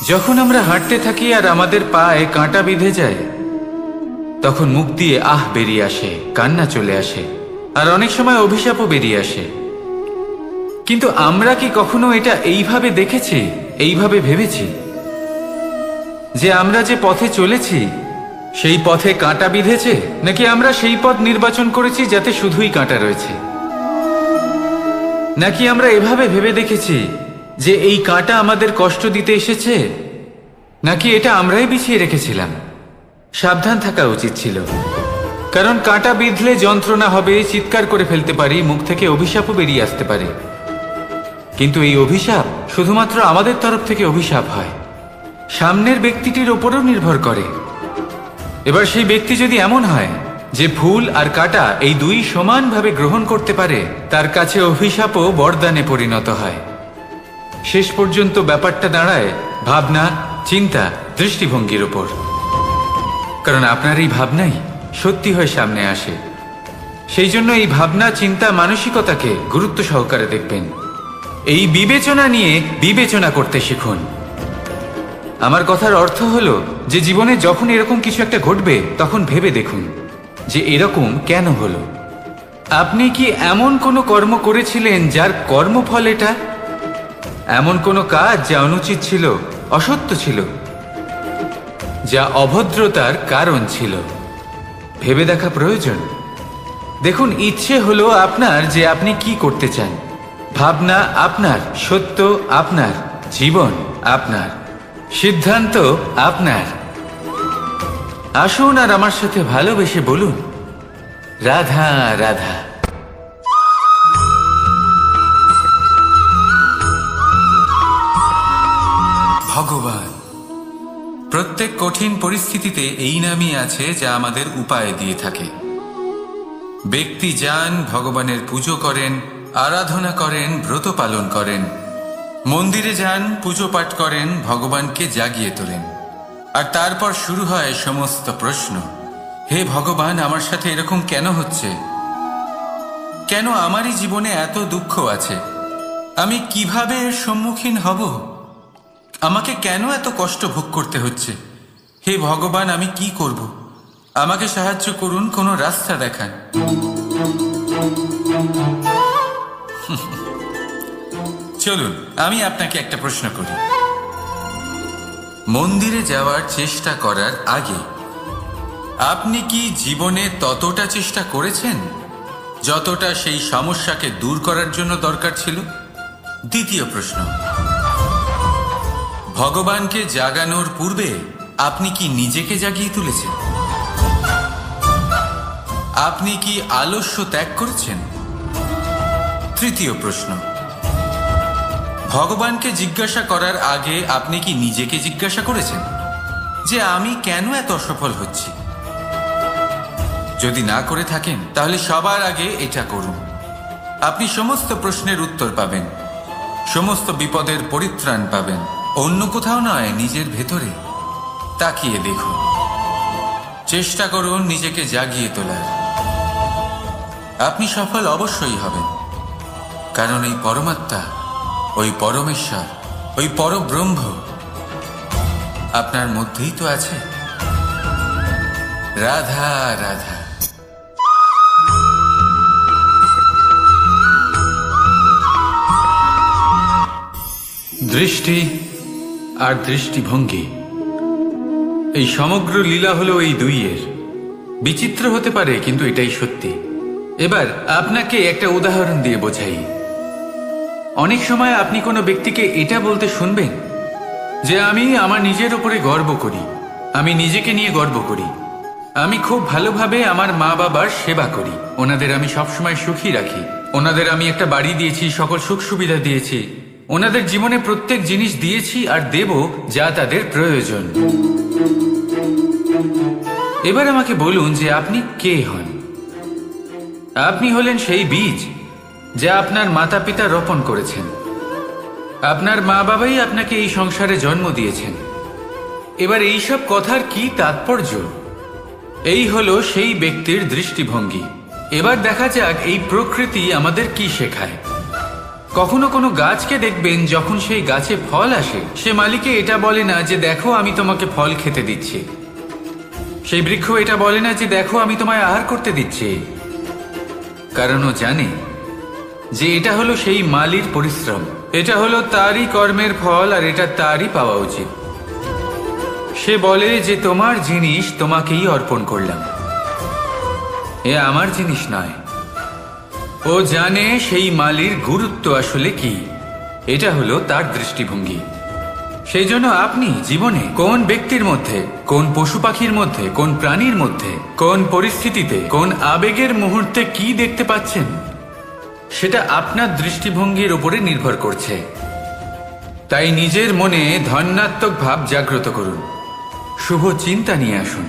যখন আমরা হাঁটতে থাকি আর আমাদের পায়ে কাঁটা বিঁধে যায়, তখন মুখ দিয়ে আহ বেরিয়ে আসে, কান্না চলে আসে, আর অনেক সময় অভিশাপও বেরিয়ে আসে। কিন্তু আমরা কি কখনো এটা এইভাবে দেখেছি, এইভাবে ভেবেছি যে আমরা যে পথে চলেছি সেই পথে কাঁটা বিঁধেছে, নাকি আমরা সেই পথ নির্বাচন করেছি যাতে শুধুই কাঁটা রয়েছে? নাকি আমরা এভাবে ভেবে দেখেছি যে এই কাঁটা আমাদের কষ্ট দিতে এসেছে, নাকি এটা আমরাই বিছিয়ে রেখেছিলাম? সাবধান থাকা উচিত ছিল, কারণ কাঁটা বিঁধলে যন্ত্রণা হবে, চিৎকার করে ফেলতে পারি, মুখ থেকে অভিশাপও বেরিয়ে আসতে পারে। কিন্তু এই অভিশাপ শুধুমাত্র আমাদের তরফ থেকে অভিশাপ হয়, সামনের ব্যক্তিটির ওপরও নির্ভর করে। এবার সেই ব্যক্তি যদি এমন হয় যে ফুল আর কাঁটা এই দুই সমানভাবে গ্রহণ করতে পারে, তার কাছে অভিশাপও বরদানে পরিণত হয়। শেষ পর্যন্ত ব্যাপারটা দাঁড়ায় ভাবনা, চিন্তা, দৃষ্টিভঙ্গির ওপর। কারণ আপনার এই ভাবনাই সত্যি হয়ে সামনে আসে। সেই জন্য এই ভাবনা, চিন্তা, মানসিকতাকে গুরুত্ব সহকারে দেখবেন। এই বিবেচনা নিয়ে বিবেচনা করতে শিখুন। আমার কথার অর্থ হলো যে জীবনে যখন এরকম কিছু একটা ঘটবে, তখন ভেবে দেখুন যে এরকম কেন হলো। আপনি কি এমন কোনো কর্ম করেছিলেন যার কর্মফল এটা? এমন কোনো কাজ যা অনুচিত ছিল, অসত্য ছিল, যা অভদ্রতার কারণ ছিল? ভেবে দেখা প্রয়োজন। দেখুন, ইচ্ছে হলো আপনার যে আপনি কি করতে চান, ভাবনা আপনার, সত্য আপনার, জীবন আপনার, সিদ্ধান্ত আপনার। আসুন আর আমার সাথে ভালোবেসে বলুন, রাধা রাধা। ভগবান প্রত্যেক কঠিন পরিস্থিতিতে এই নামই আছে যা আমাদের উপায় দিয়ে থাকে। ব্যক্তি যান, ভগবানের পুজো করেন, আরাধনা করেন, ব্রত পালন করেন, মন্দিরে যান, পুজো পাঠ করেন, ভগবানকে জাগিয়ে তোলেন। আর তারপর শুরু হয় সমস্ত প্রশ্ন। হে ভগবান, আমার সাথে এরকম কেন হচ্ছে? কেন আমারই জীবনে এত দুঃখ আছে? আমি কিভাবে এর সম্মুখীন হব? আমাকে কেন এত কষ্ট ভোগ করতে হচ্ছে? হে ভগবান, আমি কি করব? আমাকে সাহায্য করুন, কোনো রাস্তা দেখান। চলুন আমি আপনাকে একটা প্রশ্ন করি। মন্দিরে যাওয়ার চেষ্টা করার আগে আপনি কি জীবনে ততটা চেষ্টা করেছেন যতটা সেই সমস্যাকে দূর করার জন্য দরকার ছিল? দ্বিতীয় প্রশ্ন, ভগবানকে জাগানোর পূর্বে আপনি কি নিজেকে জাগিয়ে তুলেছেন? আপনি কি আলস্য ত্যাগ করেছেন? তৃতীয় প্রশ্ন, ভগবানকে জিজ্ঞাসা করার আগে আপনি কি নিজেকে জিজ্ঞাসা করেছেন যে আমি কেন এত অসফল হচ্ছি? যদি না করে থাকেন তাহলে সবার আগে এটা করুন। আপনি সমস্ত প্রশ্নের উত্তর পাবেন, সমস্ত বিপদের পরিত্রাণ পাবেন। অন্য কোথাও নয়, নিজের ভেতরে তাকিয়ে দেখুন। চেষ্টা করুন নিজেকে জাগিয়ে তোলার। আপনি সফল অবশ্যই হবেন, কারণ এই পরমাত্মা, ওই পরমেশ্বর, ওই পরব্রহ্ম আপনার মধ্যেই তো আছে। রাধা রাধা। দৃষ্টি আর দৃষ্টিভঙ্গি, এই সমগ্র লীলা হলো এই দুইয়ের। বিচিত্র হতে পারে, কিন্তু এটাই সত্যি। এবার আপনাকে একটা উদাহরণ দিয়ে বোঝাই। অনেক সময় আপনি কোনো ব্যক্তিকে এটা বলতে শুনবেন যে আমি আমার নিজের উপরে গর্ব করি, আমি নিজেকে নিয়ে গর্ব করি, আমি খুব ভালোভাবে আমার মা বাবার সেবা করি, ওনাদের আমি সবসময় সুখী রাখি, ওনাদের আমি একটা বাড়ি দিয়েছি, সকল সুখ সুবিধা দিয়েছি, ওনাদের জীবনে প্রত্যেক জিনিস দিয়েছি আর দেব যা তাদের প্রয়োজন। এবার আমাকে বলুন যে আপনি কে হন? আপনি হলেন সেই বীজ যা আপনার মাতা পিতা রোপণ করেছেন। আপনার মা বাবাই আপনাকে এই সংসারে জন্ম দিয়েছেন। এবার এইসব কথার কি তাৎপর্য? এই হলো সেই ব্যক্তির দৃষ্টিভঙ্গি। এবার দেখা যাক এই প্রকৃতি আমাদের কি শেখায়। কখনো কোনো গাছকে দেখবেন, যখন সেই গাছে ফল আসে, সে মালিকে এটা বলে না যে দেখো আমি তোমাকে ফল খেতে দিচ্ছি। সেই বৃক্ষ এটা বলে না যে দেখো আমি তোমায় আহার করতে দিচ্ছি, কারণ ও জানে যে এটা হলো সেই মালির পরিশ্রম, এটা হলো তারই কর্মের ফল, আর এটা তারই পাওয়া উচিত। সে বলে যে তোমার জিনিস তোমাকেই অর্পণ করলাম, এ আমার জিনিস নয়। ও জানে সেই মালির গুরুত্ব আসলে কি, এটা হলো তার দৃষ্টিভঙ্গি। সেই জন্য আপনি জীবনে কোন ব্যক্তির মধ্যে, কোন পশু পাখির মধ্যে, কোন প্রাণীর মধ্যে, কোন পরিস্থিতিতে, কোন আবেগের মুহূর্তে কি দেখতে পাচ্ছেন, সেটা আপনার দৃষ্টিভঙ্গির উপরে নির্ভর করছে। তাই নিজের মনে ধন্যাত্মক ভাব জাগ্রত করুন, শুভ চিন্তা নিয়ে আসুন।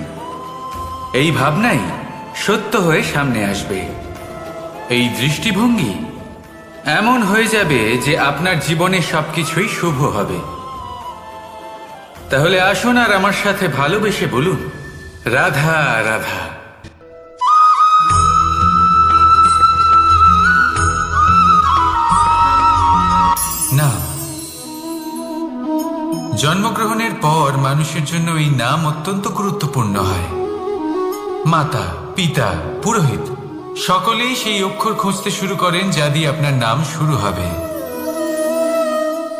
এই ভাবনাই সত্য হয়ে সামনে আসবে। এই দৃষ্টিভঙ্গি এমন হয়ে যাবে যে আপনার জীবনে সবকিছুই শুভ হবে। তাহলে আসুন আর আমার সাথে ভালোবেসে বলুন, রাধা রাধা। নাম। জন্মগ্রহণের পর মানুষের জন্য এই নাম অত্যন্ত গুরুত্বপূর্ণ হয়। মাতা, পিতা, পুরোহিত সকলেই সেই অক্ষর খুঁজতে শুরু করেন যা দিয়ে আপনার নাম শুরু হবে।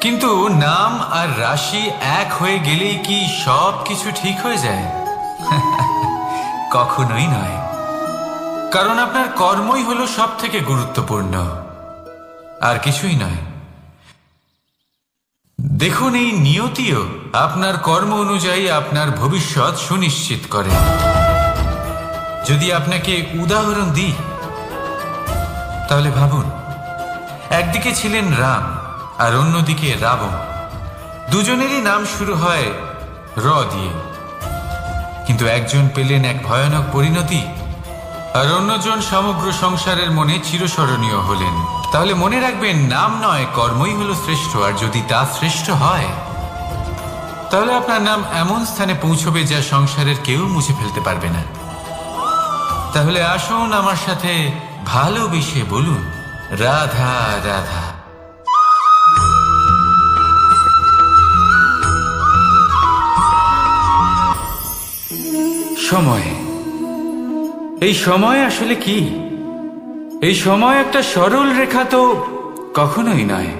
কিন্তু নাম আর রাশি এক হয়ে গেলেই কি সব কিছু ঠিক হয়ে যায়? কখনোই নয়, কারণ আপনার কর্মই হলো সব থেকে গুরুত্বপূর্ণ, আর কিছুই নয়। দেখুন, এই নিয়তিও আপনার কর্ম অনুযায়ী আপনার ভবিষ্যৎ সুনিশ্চিত করে। যদি আপনাকে উদাহরণ দিই, তাহলে ভাবুন, একদিকে ছিলেন রাম আর অন্যদিকে রাবণ। দুজনেরই নাম শুরু হয় র দিয়ে, কিন্তু একজন পেলেন এক ভয়ানক পরিণতি, আর অন্যজন সমগ্র সংসারের মনে চিরস্মরণীয় হলেন। তাহলে মনে রাখবেন, নাম নয়, কর্মই হলো শ্রেষ্ঠ। আর যদি তা শ্রেষ্ঠ হয়, তাহলে আপনার নাম এমন স্থানে পৌঁছবে যা সংসারের কেউ মুছে ফেলতে পারবে না। তাহলে আসুন আমার সাথে ভালোবেসে বলুন, রাধা রাধা। সময়। এই সময় আসলে কি? এই সময় একটা সরল রেখা তো কখনোই নয়।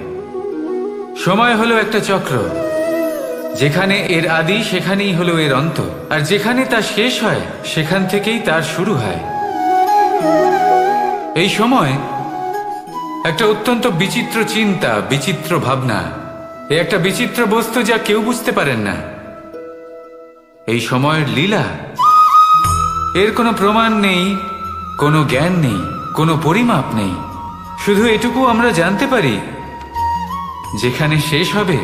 সময় হলো একটা চক্র, যেখানে এর আদি সেখানেই হলো এর অন্ত, আর যেখানে তা শেষ হয় সেখান থেকেই তার শুরু হয়। এই সময় একটা অত্যন্ত বিচিত্র চিন্তা, বিচিত্র ভাবনা, এ একটা বিচিত্র বস্তু যা কেউ বুঝতে পারেন না। এই সময়ের লীলা, এর কোনো প্রমাণ নেই, কোনো জ্ঞান নেই, কোনো পরিমাপ নেই। শুধু এটুকু আমরা জানতে পারি, যেখানে শেষ হবে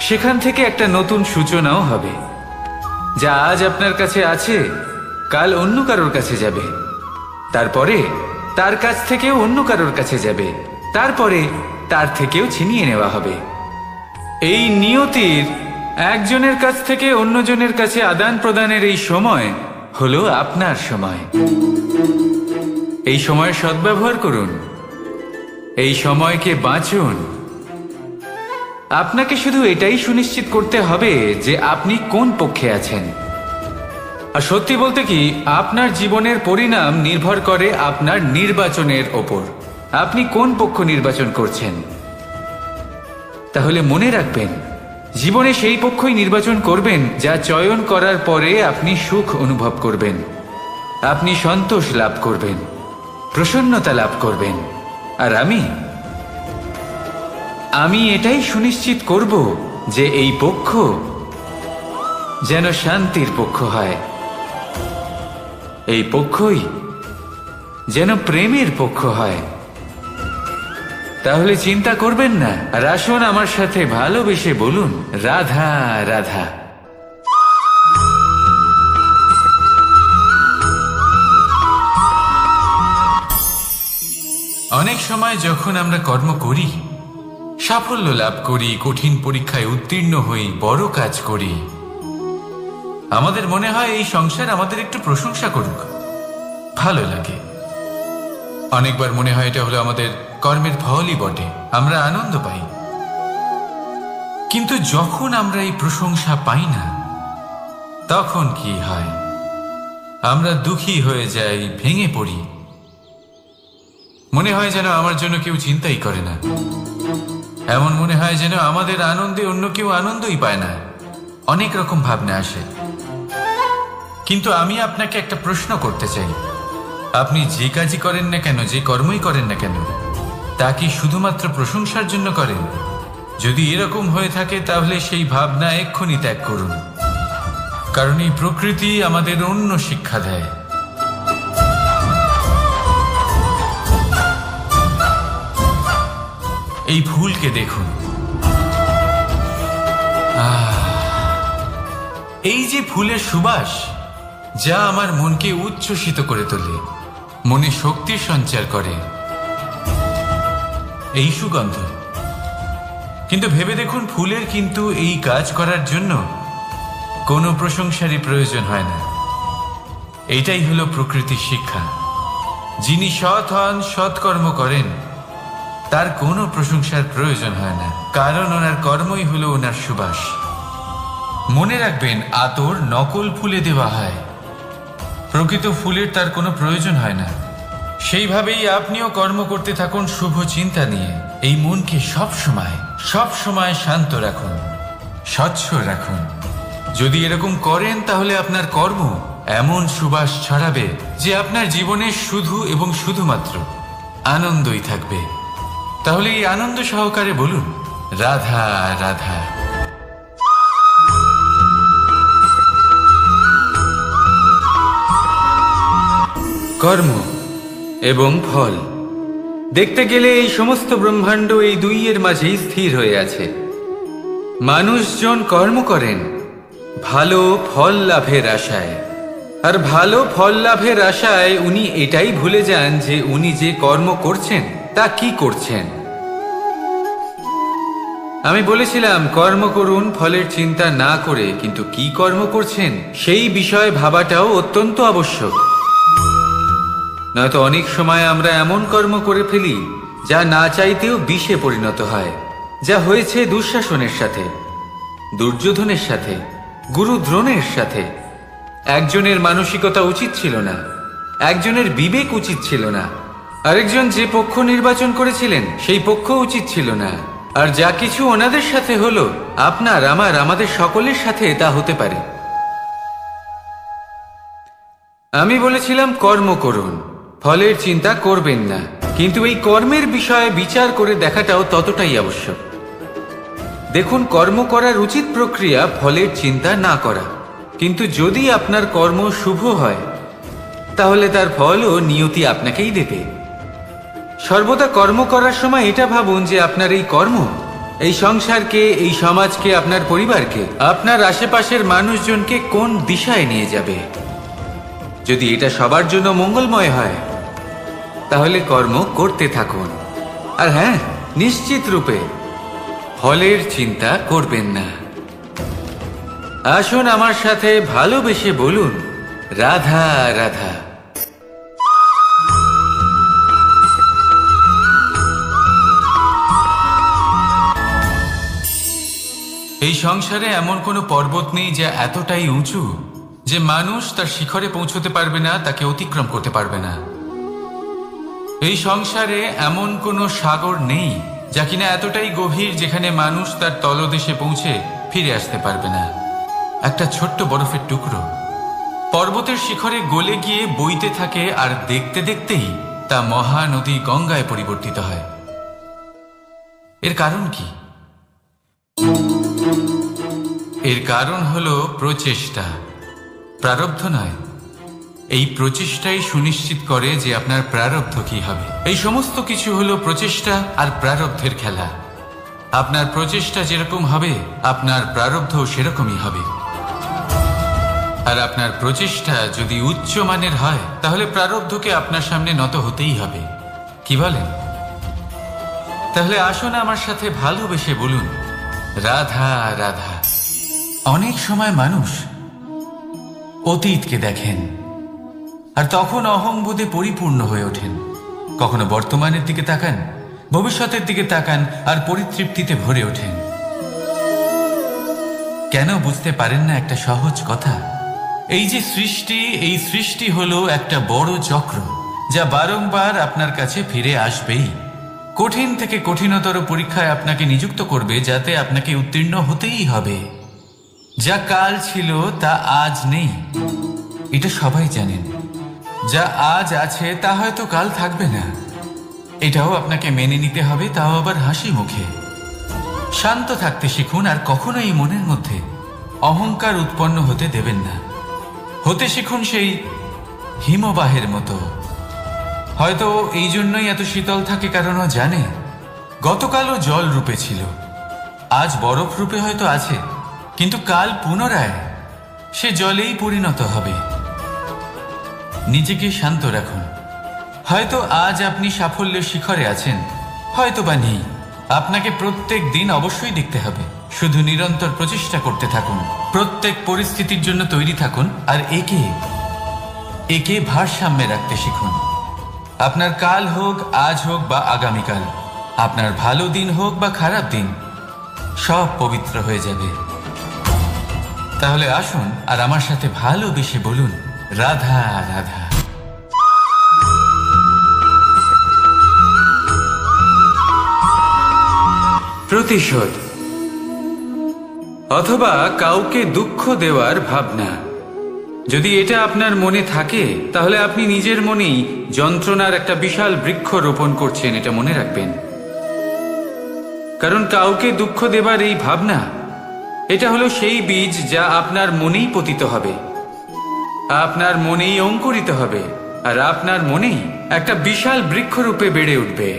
সেখান থেকে একটা নতুন সূচনাও হবে। যা আজ আপনার কাছে আছে, কাল অন্য কারোর কাছে যাবে, তারপরে তার কাছ থেকেও অন্য কারোর কাছে যাবে, তারপরে তার থেকেও ছিনিয়ে নেওয়া হবে। এই নিয়তির একজনের কাছ থেকে অন্যজনের কাছে আদান প্রদানের এই সময় হলো আপনার সময়। এই সময়ের সদ্ব্যবহার করুন, এই সময়কে বাঁচুন। আপনাকে শুধু এটাই সুনিশ্চিত করতে হবে যে আপনি কোন পক্ষে আছেন। আর সত্যি বলতে কি, আপনার জীবনের পরিণাম নির্ভর করে আপনার নির্বাচনের ওপর। আপনি কোন পক্ষ নির্বাচন করছেন। তাহলে মনে রাখবেন, জীবনে সেই পক্ষই নির্বাচন করবেন যা চয়ন করার পরে আপনি সুখ অনুভব করবেন, আপনি সন্তোষ লাভ করবেন, প্রসন্নতা লাভ করবেন। আর আমি এটাই সুনিশ্চিত করব যে এই পক্ষ যেন শান্তির পক্ষ হয়, এই পক্ষই যেন প্রেমের পক্ষ হয়। তাহলে চিন্তা করবেন না, আর আসুন আমার সাথে ভালোবেসে বলুন, রাধা রাধা। অনেক সময় যখন আমরা কর্ম করি, সাফল্য লাভ করি, কঠিন পরীক্ষায় উত্তীর্ণ হই, বড় কাজ করি, আমাদের মনে হয় এই সংসার আমাদের একটু প্রশংসা করুক, ভালো লাগে। অনেকবার মনে হয় এটা হলো আমাদের কর্মের ফলই বটে, আমরা আনন্দ পাই। কিন্তু যখন আমরা এই প্রশংসা পাই না, তখন কি হয়? আমরা দুঃখী হয়ে যাই, ভেঙে পড়ি। মনে হয় যেন আমার জন্য কেউ চিন্তাই করে না, এমন মনে হয় যেন আমাদের আনন্দে অন্য কেউ আনন্দই পায় না। অনেক রকম ভাবনা আসে। কিন্তু আমি আপনাকে একটা প্রশ্ন করতে চাই, আপনি যে কাজই করেন না কেন, যে কর্মই করেন না কেন, তা কি শুধুমাত্র প্রশংসার জন্য করেন? যদি এরকম হয়ে থাকে তাহলে সেই ভাবনা এক্ষুনি ত্যাগ করুন, কারণ এই প্রকৃতি আমাদের অন্য শিক্ষা দেয়। এই ফুলকে দেখুন, এই যে ফুলের সুবাস, যা আমার মনকে উচ্ছ্বসিত করে তোলে, মনে শক্তির সঞ্চার করে, এই সুগন্ধ। কিন্তু ভেবে দেখুন, ফুলের কিন্তু এই কাজ করার জন্য কোনো প্রশংসারই প্রয়োজন হয় না। এটাই হলো প্রকৃতির শিক্ষা। যিনি সৎ হন, সৎকর্ম করেন, তার কোনো প্রশংসার প্রয়োজন হয় না, কারণ ওনার কর্মই হলো ওনার সুবাস। মনে রাখবেন, আতর নকল ফুলে দেওয়া হয়, প্রকৃত ফুলের তার কোনো প্রয়োজন হয় না। সেইভাবেই আপনিও কর্ম করতে থাকুন শুভ চিন্তা নিয়ে। এই মনকে সব সময় শান্ত রাখুন, স্বচ্ছ রাখুন। যদি এরকম করেন তাহলে আপনার কর্ম এমন সুবাস ছড়াবে যে আপনার জীবনে শুধু এবং শুধুমাত্র আনন্দই থাকবে। তাহলে এই আনন্দ সহকারে বলুন, রাধা রাধা। কর্ম এবং ফল দেখতে গেলে এই সমস্ত ব্রহ্মাণ্ড এই দুইয়ের মাঝেই স্থির হয়ে আছে। মানুষজন কর্ম করেন ভালো ফল লাভের আশায়, আর ভালো ফল লাভের আশায় উনি এটাই ভুলে যান যে উনি যে কর্ম করছেন তা কি করছেন। আমি বলেছিলাম কর্ম করুন ফলের চিন্তা না করে, কিন্তু কি কর্ম করছেন সেই বিষয়ে ভাবাটাও অত্যন্ত আবশ্যক। নয়তো অনেক সময় আমরা এমন কর্ম করে ফেলি যা না চাইতেও বিষে পরিণত হয়, যা হয়েছে দুঃশাসনের সাথে, দুর্যোধনের সাথে, গুরু দ্রোণের সাথে। একজনের মানসিকতা উচিত ছিল না, একজনের বিবেক উচিত ছিল না, আরেকজন যে পক্ষ নির্বাচন করেছিলেন সেই পক্ষ উচিত ছিল না। আর যা কিছু ওনাদের সাথে হলো, আপনার আমাদের সকলের সাথে তা হতে পারে। আমি বলেছিলাম কর্ম করুন, ফলের চিন্তা করবেন না, কিন্তু এই কর্মের বিষয়ে বিচার করে দেখাটাও ততটাই আবশ্যক। দেখুন, কর্ম করার উচিত প্রক্রিয়া ফলের চিন্তা না করা, কিন্তু যদি আপনার কর্ম শুভ হয় তাহলে তার ফলও নিয়তি আপনাকেই দেবে। সর্বদা কর্ম করার সময় এটা ভাবুন যে আপনার এই কর্ম এই সংসারকে, এই সমাজকে, আপনার পরিবারকে, আপনার আশেপাশের মানুষজনকে কোন দিশায় নিয়ে যাবে। যদি এটা সবার জন্য মঙ্গলময় হয় তাহলে কর্ম করতে থাকুন। আর হ্যাঁ, নিশ্চিত রূপে ফলের চিন্তা করবেন না। আসুন আমার সাথে ভালোবেসে বলুন, রাধা রাধা। এই সংসারে এমন কোনো পর্বত নেই যা এতটাই উঁচু যে মানুষ তার শিখরে পৌঁছতে পারবে না, তাকে অতিক্রম করতে পারবে না। এই সংসারে এমন কোনো সাগর নেই যা কিনা এতটাই গভীর যেখানে মানুষ তার তলদেশে পৌঁছে ফিরে আসতে পারবে না। একটা ছোট্ট বরফের টুকরো পর্বতের শিখরে গলে গিয়ে বইতে থাকে, আর দেখতে দেখতেই তা মহানদী গঙ্গায় পরিবর্তিত হয়। এর কারণ কি? এর কারণ হলো প্রচেষ্টা, প্রারব্ধ নয়। এই প্রচেষ্টাই সুনিশ্চিত করে যে আপনার প্রারব্ধ কি হবে। এই সমস্ত কিছু হলো প্রচেষ্টা আর প্রারব্ধের খেলা। আপনার প্রচেষ্টা যেরকম হবে আপনার প্রারব্ধ সেরকমই হবে। আর আপনার প্রচেষ্টা যদি উচ্চ মানের হয় তাহলে প্রারব্ধকে আপনার সামনে নত হতেই হবে। কি বলেন? তাহলে আসুন আমার সাথে ভালোবেসে বলুন, রাধা রাধা। অনেক সময় মানুষ অতীতকে দেখেন আর তখন অহংবোধে পরিপূর্ণ হয়ে ওঠেন। কখনো বর্তমানের দিকে তাকান, ভবিষ্যতের দিকে তাকান আর পরিতৃপ্তিতে ভরে ওঠেন। কেন বুঝতে পারেন না একটা সহজ কথা? এই যে সৃষ্টি, এই সৃষ্টি হলো একটা বড় চক্র যা বারংবার আপনার কাছে ফিরে আসবেই। কঠিন থেকে কঠিনতর পরীক্ষায় আপনাকে নিযুক্ত করবে, যাতে আপনাকে উত্তীর্ণ হতেই হবে। যা কাল ছিল তা আজ নেই, এটা সবাই জানেন। যা আজ আছে তা হয়তো কাল থাকবে না, এটাও আপনাকে মেনে নিতে হবে, তাও আবার হাসি মুখে। শান্ত থাকতে শিখুন আর কখনোই মনের মধ্যে অহংকার উৎপন্ন হতে দেবেন না। হতে শিখুন সেই হিমবাহের মতো। হয়তো এই জন্যই এত শীতল থাকে, কারণ ও জানে গতকালও জল রূপে ছিল, আজ বরফ রূপে হয়তো আছে, কিন্তু কাল পুনরায় সে জলেই পরিণত হবে। নিজেকে শান্ত রাখুন। হয়তো আজ আপনি সাফল্যের শিখরে আছেন, হয়তো বা নেই। আপনাকে প্রত্যেক দিন অবশ্যই দেখতে হবে। শুধু নিরন্তর প্রচেষ্টা করতে থাকুন, প্রত্যেক পরিস্থিতির জন্য তৈরি থাকুন, আর একে ভারসাম্যে রাখতে শিখুন। আপনার কাল হোক, আজ হোক বা আগামীকাল, আপনার ভালো দিন হোক বা খারাপ দিন, সব পবিত্র হয়ে যাবে। তাহলে আসুন আর আমার সাথে ভালোবেসে বলুন, রাধা রাধা। প্রতিশোধ অথবা কাউকে দুঃখ দেওয়ার ভাবনা, যদি এটা আপনার মনে থাকে, তাহলে আপনি নিজের মনেই যন্ত্রণার একটা বিশাল বৃক্ষ রোপণ করছেন, এটা মনে রাখবেন। কারণ কাউকে দুঃখ দেবার এই ভাবনা, এটা হলো সেই বীজ যা আপনার মনেই পতিত হবে, আপনার মনেই অঙ্কুরিত হবে, আর আপনার মনেই একটা বিশাল বৃক্ষরূপে বেড়ে উঠবে।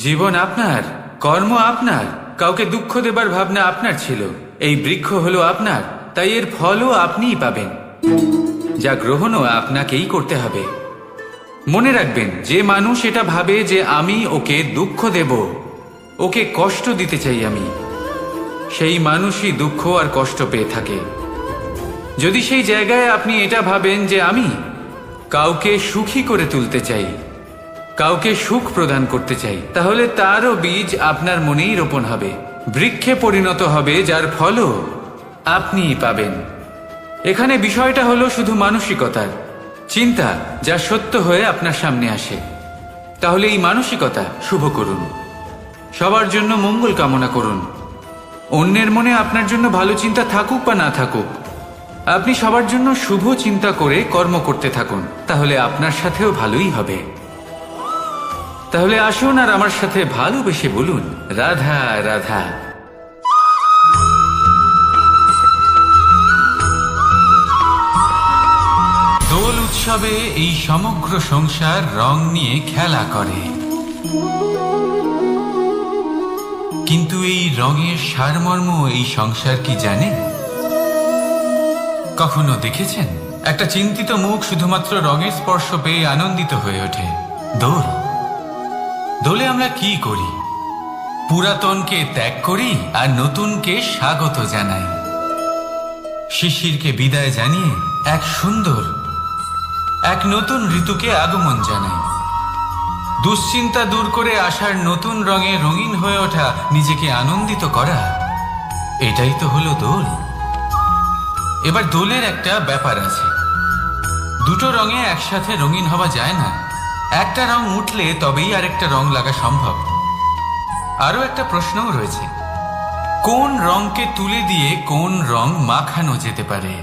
জীবন আপনার, কর্ম আপনার, কাউকে দুঃখ দেবার ভাবনা আপনার ছিল, এই বৃক্ষ হলো আপনার, তাই এর ফলও আপনিই পাবেন, যা গ্রহণও আপনাকেই করতে হবে। মনে রাখবেন, যে মানুষ এটা ভাবে যে আমি ওকে দুঃখ দেব, ওকে কষ্ট দিতে চাই আমি, সেই মানুষই দুঃখ আর কষ্ট পেয়ে থাকে। যদি সেই জায়গায় আপনি এটা ভাবেন যে আমি কাউকে সুখী করে তুলতে চাই, কাউকে সুখ প্রদান করতে চাই, তাহলে তারও বীজ আপনার মনেই রোপণ হবে, বৃক্ষে পরিণত হবে, যার ফলও আপনিই পাবেন। এখানে বিষয়টা হলো শুধু মানসিকতার চিন্তা, যা সত্য হয়ে আপনার সামনে আসে। তাহলে এই মানসিকতা শুভ করুন, সবার জন্য মঙ্গল কামনা করুন। অন্যের মনে আপনার জন্য ভালো চিন্তা থাকুক বা না থাকুক, আপনি সবার জন্য শুভ চিন্তা করে কর্ম করতে থাকুন, তাহলে আপনার সাথেও ভালোই হবে। তাহলে আসুন আর আমার সাথে ভালোবেসে বলুন, রাধা রাধা। দোল উৎসবে এই সমগ্র সংসার রং নিয়ে খেলা করে, কিন্তু এই রঙের সারমর্ম এই সংসার কি জানে? কখনো দেখেছেন একটা চিন্তিত মুখ শুধুমাত্র রঙের স্পর্শ পেয়ে আনন্দিত হয়ে ওঠে? দোলে আমরা কি করি? পুরাতনকে ত্যাগ করি আর নতুনকে স্বাগত জানাই। শিশিরকে বিদায় জানিয়ে এক নতুন ঋতুকে আগমন জানাই। দুশ্চিন্তা দূর করে আসার নতুন রঙে রঙিন হয়ে ওঠা, নিজেকে আনন্দিত করা, এটাই তো হলো দোল। এবার দোলের একটা ব্যাপার আছে, দুটো রঙে একসাথে রঙিন হওয়া যায় না। একটা রং উঠলে তবেই আরেকটা রং লাগা সম্ভব। আরো একটা প্রশ্নও রয়েছে, কোন রংকে তুলে দিয়ে কোন রং মাখানো যেতে পারে?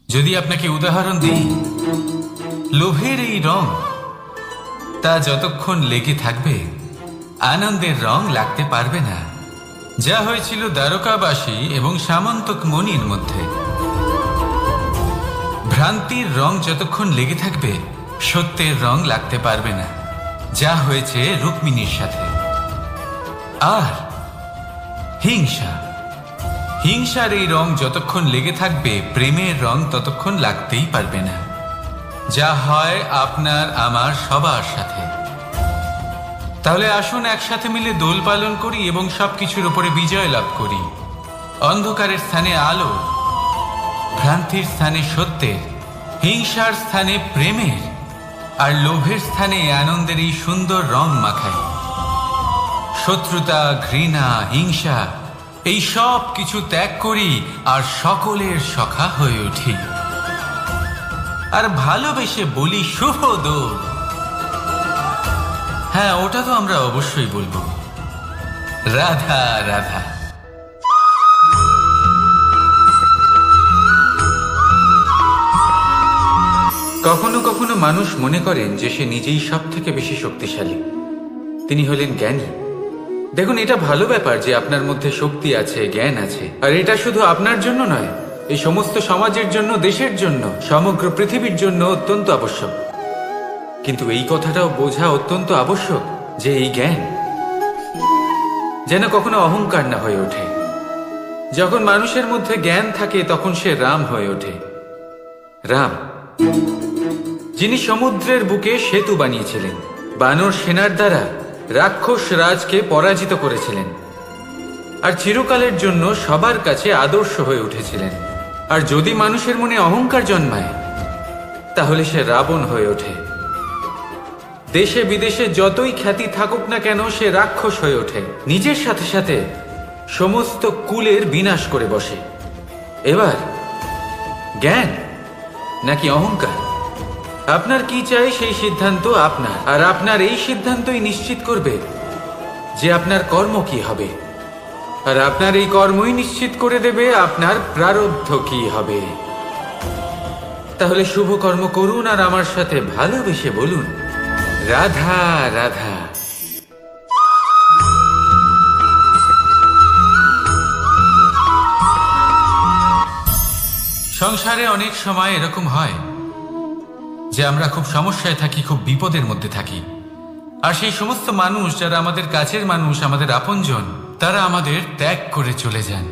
যদি আপনাকে উদাহরণ দিই, লোভের এই রং, তা যতক্ষণ লেগে থাকবে আনন্দের রং লাগতে পারবে না, যা হয়েছিল দ্বারকাবাসী এবং সামন্তক মণির মধ্যে। ভ্রান্তির রং যতক্ষণ লেগে থাকবে সত্যের রং লাগতে পারবে না, যা হয়েছে রুক্মিণীর সাথে। আর হিংসার এই রং যতক্ষণ লেগে থাকবে প্রেমের রং ততক্ষণ লাগতেই পারবে না, যা হয় আপনার আমার সবার সাথে। তাহলে আসুন একসাথে মিলে দোল পালন করি এবং সবকিছুর উপরে বিজয় লাভ করি। অন্ধকারের স্থানে আলো, ভ্রান্তির স্থানে সত্যের, হিংসার স্থানে প্রেমের, আর লোভের স্থানে আনন্দের এই সুন্দর রং মাখাই। শত্রুতা, ঘৃণা, হিংসা এই সব কিছু ত্যাগ করি আর সকলের সখা হয়ে উঠি। আর ভালোবেসে বলি শুভ দোল। হ্যাঁ, ওটা তো আমরা অবশ্যই বলবো, রাধা রাধা। কখনো কখনো মানুষ মনে করেন যে সে নিজেই সব থেকে বেশি শক্তিশালী, তিনি হলেন জ্ঞানী। দেখুন, এটা ভালো ব্যাপার যে আপনার মধ্যে শক্তি আছে, জ্ঞান আছে, আর এটা শুধু আপনার জন্য নয়, এই সমস্ত সমাজের জন্য, দেশের জন্য, সমগ্র পৃথিবীর জন্য অত্যন্ত আবশ্যক। কিন্তু এই কথাটাও বোঝা অত্যন্ত আবশ্যক যে এই জ্ঞান যেন কখনো অহংকার না হয়ে ওঠে। যখন মানুষের মধ্যে জ্ঞান থাকে তখন সে রাম হয়ে ওঠে। রাম, যিনি সমুদ্রের বুকে সেতু বানিয়েছিলেন, বানর সেনার দ্বারা রাক্ষস রাজকে পরাজিত করেছিলেন, আর চিরকালের জন্য সবার কাছে আদর্শ হয়ে উঠেছিলেন। আর যদি মানুষের মনে অহংকার জন্মায় তাহলে সে রাবণ হয়ে ওঠে। দেশে বিদেশে যতই খ্যাতি থাকুক না কেন, সে রাক্ষস হয়ে ওঠে, নিজের সাথে সাথে সমস্ত কুলের বিনাশ করে বসে। এবার জ্ঞান নাকি অহংকার, আপনার কি চাই সেই সিদ্ধান্ত আপনার, আর আপনার এই সিদ্ধান্তই নিশ্চিত করবে যে আপনার কর্ম কি হবে, আর আপনার এই কর্মই নিশ্চিত করে দেবে আপনার প্রারব্ধ কি হবে। তাহলে শুভ কর্ম করুন আর আমার সাথে ভালোবেসে বলুন, রাধা রাধা। সংসারে অনেক সময় এরকম হয় যে আমরা খুব সমস্যায় থাকি, খুব বিপদের মধ্যে থাকি, আর সেই সমস্ত মানুষ যারা আমাদের কাছের মানুষ, আমাদের আপনজন, তারা আমাদের ত্যাগ করে চলে যান।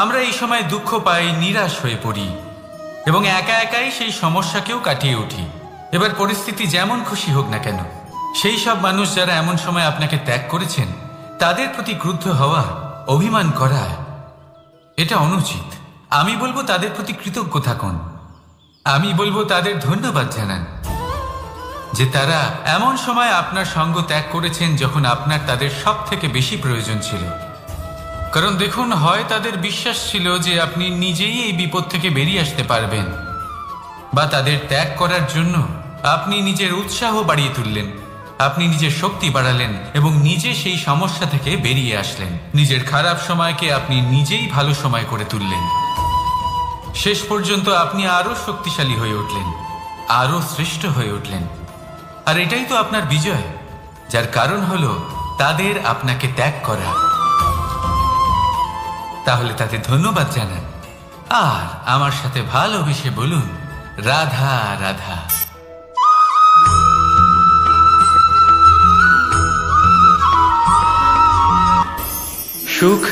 আমরা এই সময় দুঃখ পাই, নিরাশ হয়ে পড়ি এবং একা একাই সেই সমস্যাকেও কাটিয়ে উঠি। এবার পরিস্থিতি যেমন খুশি হোক না কেন, সেই সব মানুষ যারা এমন সময় আপনাকে ত্যাগ করেছেন তাদের প্রতি ক্রুদ্ধ হওয়া, অভিমান করা, এটা অনুচিত। আমি বলবো তাদের প্রতি কৃতজ্ঞ থাকুন। আমি বলবো তাদের ধন্যবাদ জানান যে তারা এমন সময় আপনার সঙ্গ ত্যাগ করেছেন যখন আপনার তাদের সব থেকে বেশি প্রয়োজন ছিল। কারণ দেখুন, হয় তাদের বিশ্বাস ছিল যে আপনি নিজেই এই বিপদ থেকে বেরিয়ে আসতে পারবেন, বা তাদের ত্যাগ করার জন্য আপনি নিজের উৎসাহ বাড়িয়ে তুললেন, আপনি নিজের শক্তি বাড়ালেন এবং নিজে সেই সমস্যা থেকে বেরিয়ে আসলেন। নিজের খারাপ সময়কে আপনি নিজেই ভালো সময় করে তুললেন। শেষ পর্যন্ত আপনি আরো শক্তিশালী হয়ে উঠলেন, আরো শ্রেষ্ঠ হয়ে উঠলেন। আর এটাই তো আপনার বিজয়, যার কারণ হলো তাদের আপনাকে ত্যাগ করা। তাহলে তাদের ধন্যবাদ জানান আর আমার সাথে ভালোবেসে বলুন, রাধা রাধা। সুখ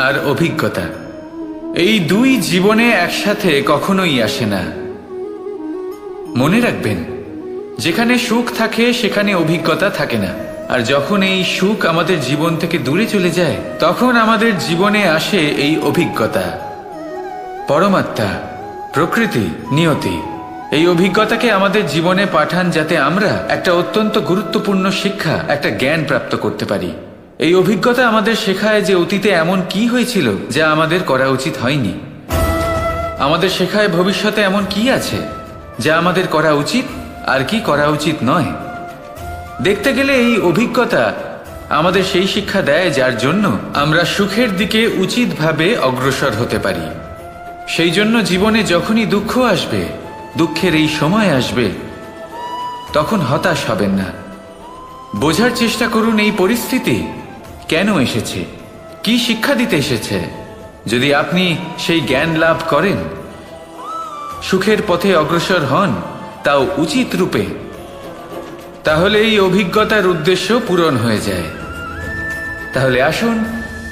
আর অভিজ্ঞতা, এই দুই জীবনে একসাথে কখনোই আসে না। মনে রাখবেন, যেখানে সুখ থাকে সেখানে অভিজ্ঞতা থাকে না। আর যখন এই সুখ আমাদের জীবন থেকে দূরে চলে যায়, তখন আমাদের জীবনে আসে এই অভিজ্ঞতা। পরমাত্মা, প্রকৃতি, নিয়তি এই অভিজ্ঞতাকে আমাদের জীবনে পাঠান যাতে আমরা একটা অত্যন্ত গুরুত্বপূর্ণ শিক্ষা, একটা জ্ঞান প্রাপ্ত করতে পারি। এই অভিজ্ঞতা আমাদের শেখায় যে অতীতে এমন কি হয়েছিল যা আমাদের করা উচিত হয়নি। আমাদের শেখায় ভবিষ্যতে এমন কি আছে যা আমাদের করা উচিত আর কি করা উচিত নয়। দেখতে গেলে এই অভিজ্ঞতা আমাদের সেই শিক্ষা দেয় যার জন্য আমরা সুখের দিকে উচিতভাবে অগ্রসর হতে পারি। সেই জন্য জীবনে যখনই দুঃখ আসবে, দুঃখের এই সময় আসবে, তখন হতাশ হবেন না। বোঝার চেষ্টা করুন এই পরিস্থিতি কেন এসেছে, কি শিক্ষা দিতে এসেছে। যদি আপনি সেই জ্ঞান লাভ করেন, সুখের পথে অগ্রসর হন, তাও উচিত রূপে, তাহলে এই অভিজ্ঞতার উদ্দেশ্য পূরণ হয়ে যায়। তাহলে আসুন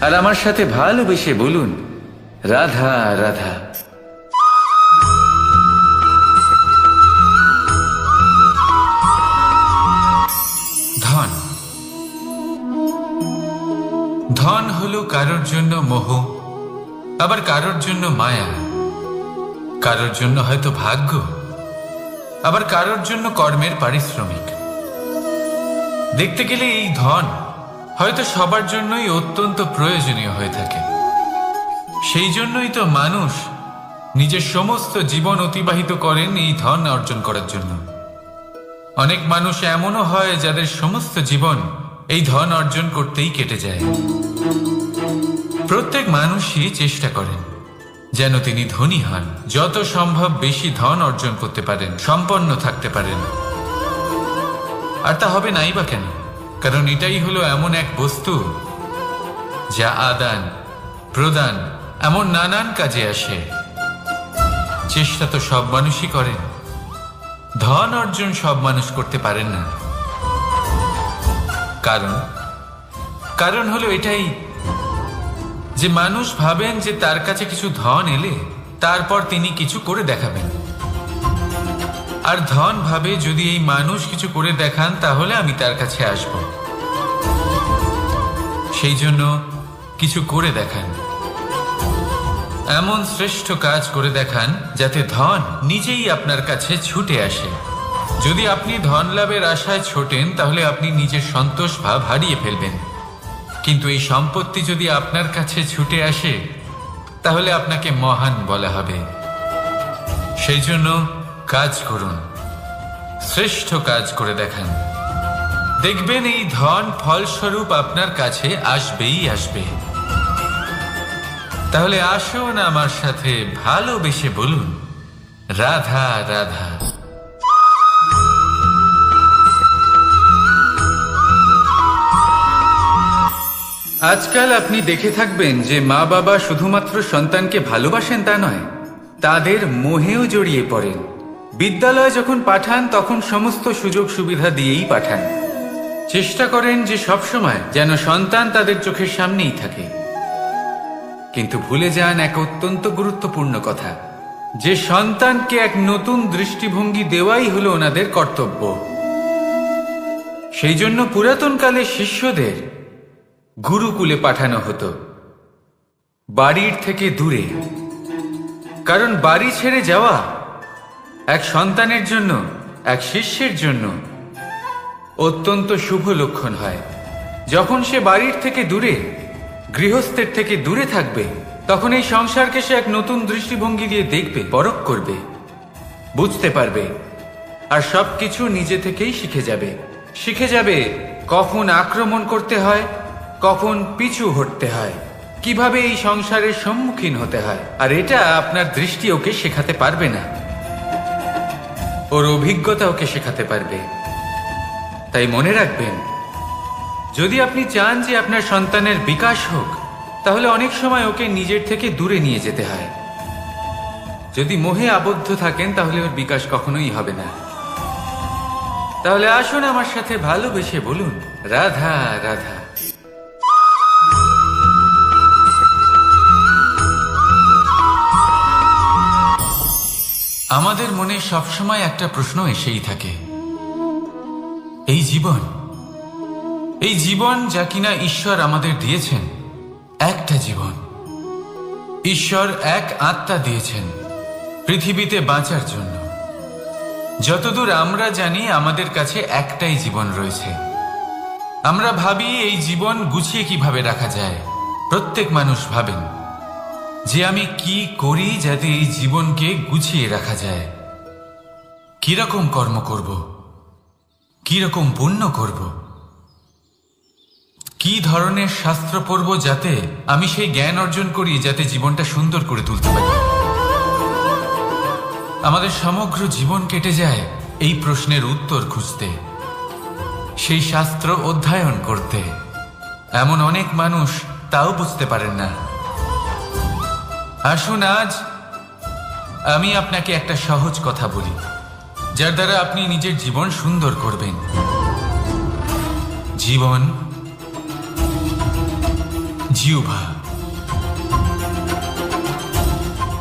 আর আমার সাথে ভালোবেসে বলুন, রাধা রাধা। ধন, ধন হলো কারোর জন্য মোহ, আবার কারোর জন্য মায়া। কারোর জন্য হয়তো ভাগ্য, আবার কারোর জন্য কর্মের পারিশ্রমিক। দেখতে গেলে এই ধন হয়তো সবার জন্যই অত্যন্ত প্রয়োজনীয় হয়ে থাকে। সেই জন্যই তো মানুষ নিজের সমস্ত জীবন অতিবাহিত করেন এই ধন অর্জন করার জন্য। অনেক মানুষ এমনও হয় যাদের সমস্ত জীবন এই ধন অর্জন করতেই কেটে যায়। প্রত্যেক মানুষই চেষ্টা করেন যেন তিনি ধনী হন, যত সম্ভব বেশি ধন অর্জন করতে পারেন, সম্পন্ন থাকতে পারেন। আর তা হবে নাই বা কেন? কারণ এটাই হলো এমন এক বস্তু যা আদান প্রদান এমন নানান কাজে আসে। চেষ্টা তো সব মানুষই করেন, ধন অর্জন সব মানুষ করতে পারেন না। কারণ হলো এটাই যে মানুষ ভাবেন যে তার কাছে কিছু ধন এলে তারপর তিনি কিছু করে দেখাবেন, আর ধন ভাবে যদি এই মানুষ কিছু করে দেখান তাহলে আমি তার কাছে আসব। সেই জন্য কিছু করে দেখান, এমন শ্রেষ্ঠ কাজ করে দেখান যাতে ধন নিজেই আপনার কাছে ছুটে আসে। যদি আপনি ধন লাভের আশায় ছোটেন তাহলে আপনি নিজের সন্তোষ ভাব হারিয়ে ফেলবেন। কিন্তু এই সম্পত্তি যদি আপনার কাছে ছুটে আসে তাহলে আপনাকে মহান বলা হবে। সেই জন্য কাজ করুন, শ্রেষ্ঠ কাজ করে দেখান, দেখবেন এই ধন ফলস্বরূপ আপনার কাছে আসবেই আসবে। তাহলে আসুন আমার সাথে ভালোবেসে বলুন, রাধা রাধা। আজকাল আপনি দেখে থাকবেন যে মা বাবা শুধুমাত্র সন্তানকে ভালোবাসেন তা নয়, তাদের মোহেও জড়িয়ে পড়েন। বিদ্যালয়ে যখন পাঠান তখন সমস্ত সুযোগ সুবিধা দিয়েই পাঠান। চেষ্টা করেন যে সবসময় যেন সন্তান তাদের চোখের সামনেই থাকে। কিন্তু ভুলে যান এক অত্যন্ত গুরুত্বপূর্ণ কথা, যে সন্তানকে এক নতুন দৃষ্টিভঙ্গি দেওয়াই হলো ওনাদের কর্তব্য। সেই জন্য পুরাতনকালে শিষ্যদের গুরুকুলে পাঠানো হতো, বাড়ির থেকে দূরে। কারণ বাড়ি ছেড়ে যাওয়া এক সন্তানের জন্য, এক শিষ্যের জন্য অত্যন্ত শুভ লক্ষণ হয়। যখন সে বাড়ির থেকে দূরে, গৃহস্থের থেকে দূরে থাকবে, তখন এই সংসারকে সে এক নতুন দৃষ্টিভঙ্গি দিয়ে দেখবে, পরখ করবে, বুঝতে পারবে, আর সবকিছু নিজে থেকেই শিখে যাবে কখন আক্রমণ করতে হয়, কখন পিছু হটতে হয়, কিভাবে এই সংসারের সম্মুখীন হতে হয়। আর এটা আপনার দৃষ্টি ওকে শেখাতে পারবে না, ওর অভিজ্ঞতা ওকে শেখাতে পারবে। তাই মনে রাখবেন, যদি আপনি চান যে আপনার সন্তানের বিকাশ হোক, তাহলে অনেক সময় ওকে নিজের থেকে দূরে নিয়ে যেতে হয়। যদি মোহে আবদ্ধ থাকেন তাহলে ওর বিকাশ কখনোই হবে না। তাহলে আসুন আমার সাথে ভালোবেসে বলুন, রাধা রাধা। আমাদের মনে সবসময় একটা প্রশ্ন এসেই থাকে, এই জীবন যা কিনা ঈশ্বর আমাদের দিয়েছেন, একটা জীবন। ঈশ্বর এক আত্মা দিয়েছেন পৃথিবীতে বাঁচার জন্য। যতদূর আমরা জানি আমাদের কাছে একটাই জীবন রয়েছে। আমরা ভাবি এই জীবন গুছিয়ে কিভাবে রাখা যায়। প্রত্যেক মানুষ ভাবেন যে আমি কি করি যাতে এই জীবনকে গুছিয়ে রাখা যায়, কিরকম কর্ম করব, কিরকম পুণ্য করব, কি ধরনের শাস্ত্র পড়ব যাতে আমি সেই জ্ঞান অর্জন করি যাতে জীবনটা সুন্দর করে তুলতে পারি। আমাদের সমগ্র জীবন কেটে যায় এই প্রশ্নের উত্তর খুঁজতে, সেই শাস্ত্র অধ্যয়ন করতে। এমন অনেক মানুষ তাও বুঝতে পারেন না। আসুন আজ আমি আপনাকে একটা সহজ কথা বলি, যার দ্বারা আপনি নিজের জীবন সুন্দর করবেন। জীবন, জিহ্বা,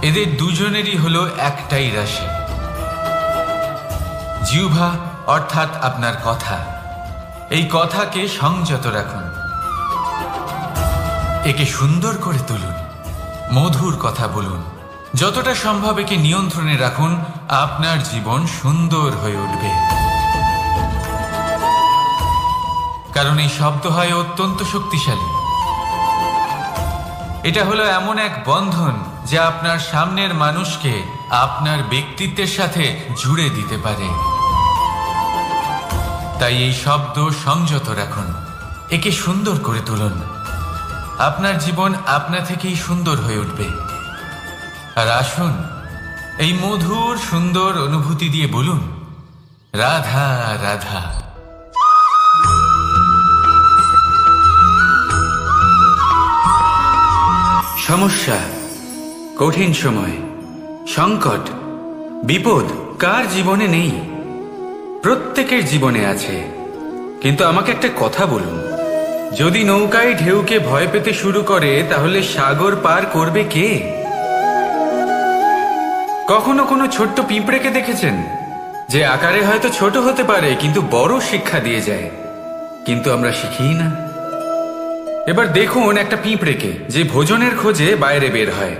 এদের দুজনেরই হলো একটাই রাশি। জিহ্বা অর্থাৎ আপনার কথা, এই কথাকে সংযত রাখুন, একে সুন্দর করে তুলুন, মধুর কথা বলুন, যতটা সম্ভব একে নিয়ন্ত্রণে রাখুন, আপনার জীবন সুন্দর হয়ে উঠবে। কারণ এই শব্দ হয় অত্যন্ত শক্তিশালী। এটা হলো এমন এক বন্ধন যা আপনার সামনের মানুষকে আপনার ব্যক্তিত্বের সাথে জুড়ে দিতে পারে। তাই এই শব্দ সংযত রাখুন, একে সুন্দর করে তুলুন। আপনার জীবন আপনা থেকেই সুন্দর হয়ে উঠবে। আর আসুন, এই মধুর সুন্দর অনুভূতি দিয়ে বলুন, রাধা রাধা। সমস্যা, কঠিন সময়, সংকট, বিপদ কার জীবনে নেই? প্রত্যেকের জীবনে আছে। কিন্তু আমাকে একটা কথা বলুন, যদি নৌকায় ঢেউকে ভয় পেতে শুরু করে, তাহলে সাগর পার করবে কে? কখনো কোনো ছোট্ট পিঁপড়েকে দেখেছেন, যে আকারে হয়তো ছোট হতে পারে কিন্তু বড় শিক্ষা দিয়ে যায়? কিন্তু আমরা শিখি না। এবার দেখুন একটা পিঁপড়েকে, যে ভোজনের খোঁজে বাইরে বের হয়,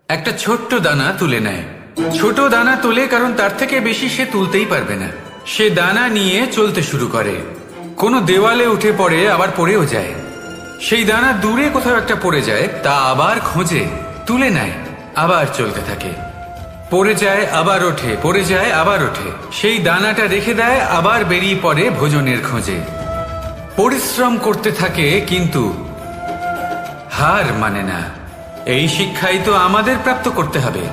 একটা ছোট্ট দানা তুলে নেয়। ছোট দানা তোলে কারণ তার থেকে বেশি সে তুলতেই পারবে না। সে দানা নিয়ে চলতে শুরু করে, কোনো দেওয়ালে উঠে পড়ে, আবার পড়েও যায়। সেই দানা দূরে কোথাও একটা পড়ে যায়, তা আবার খোঁজে, তুলে নেয়, আবার চলতে থাকে। পড়ে যায়, আবার ওঠে, পড়ে যায়, আবার ওঠে। সেই দানাটা রেখে দেয়, আবার বেরিয়ে পড়ে ভোজনের খোঁজে। পরিশ্রম করতে থাকে কিন্তু হার মানে না। এই শিক্ষাই তো আমাদের প্রাপ্ত করতে হবে।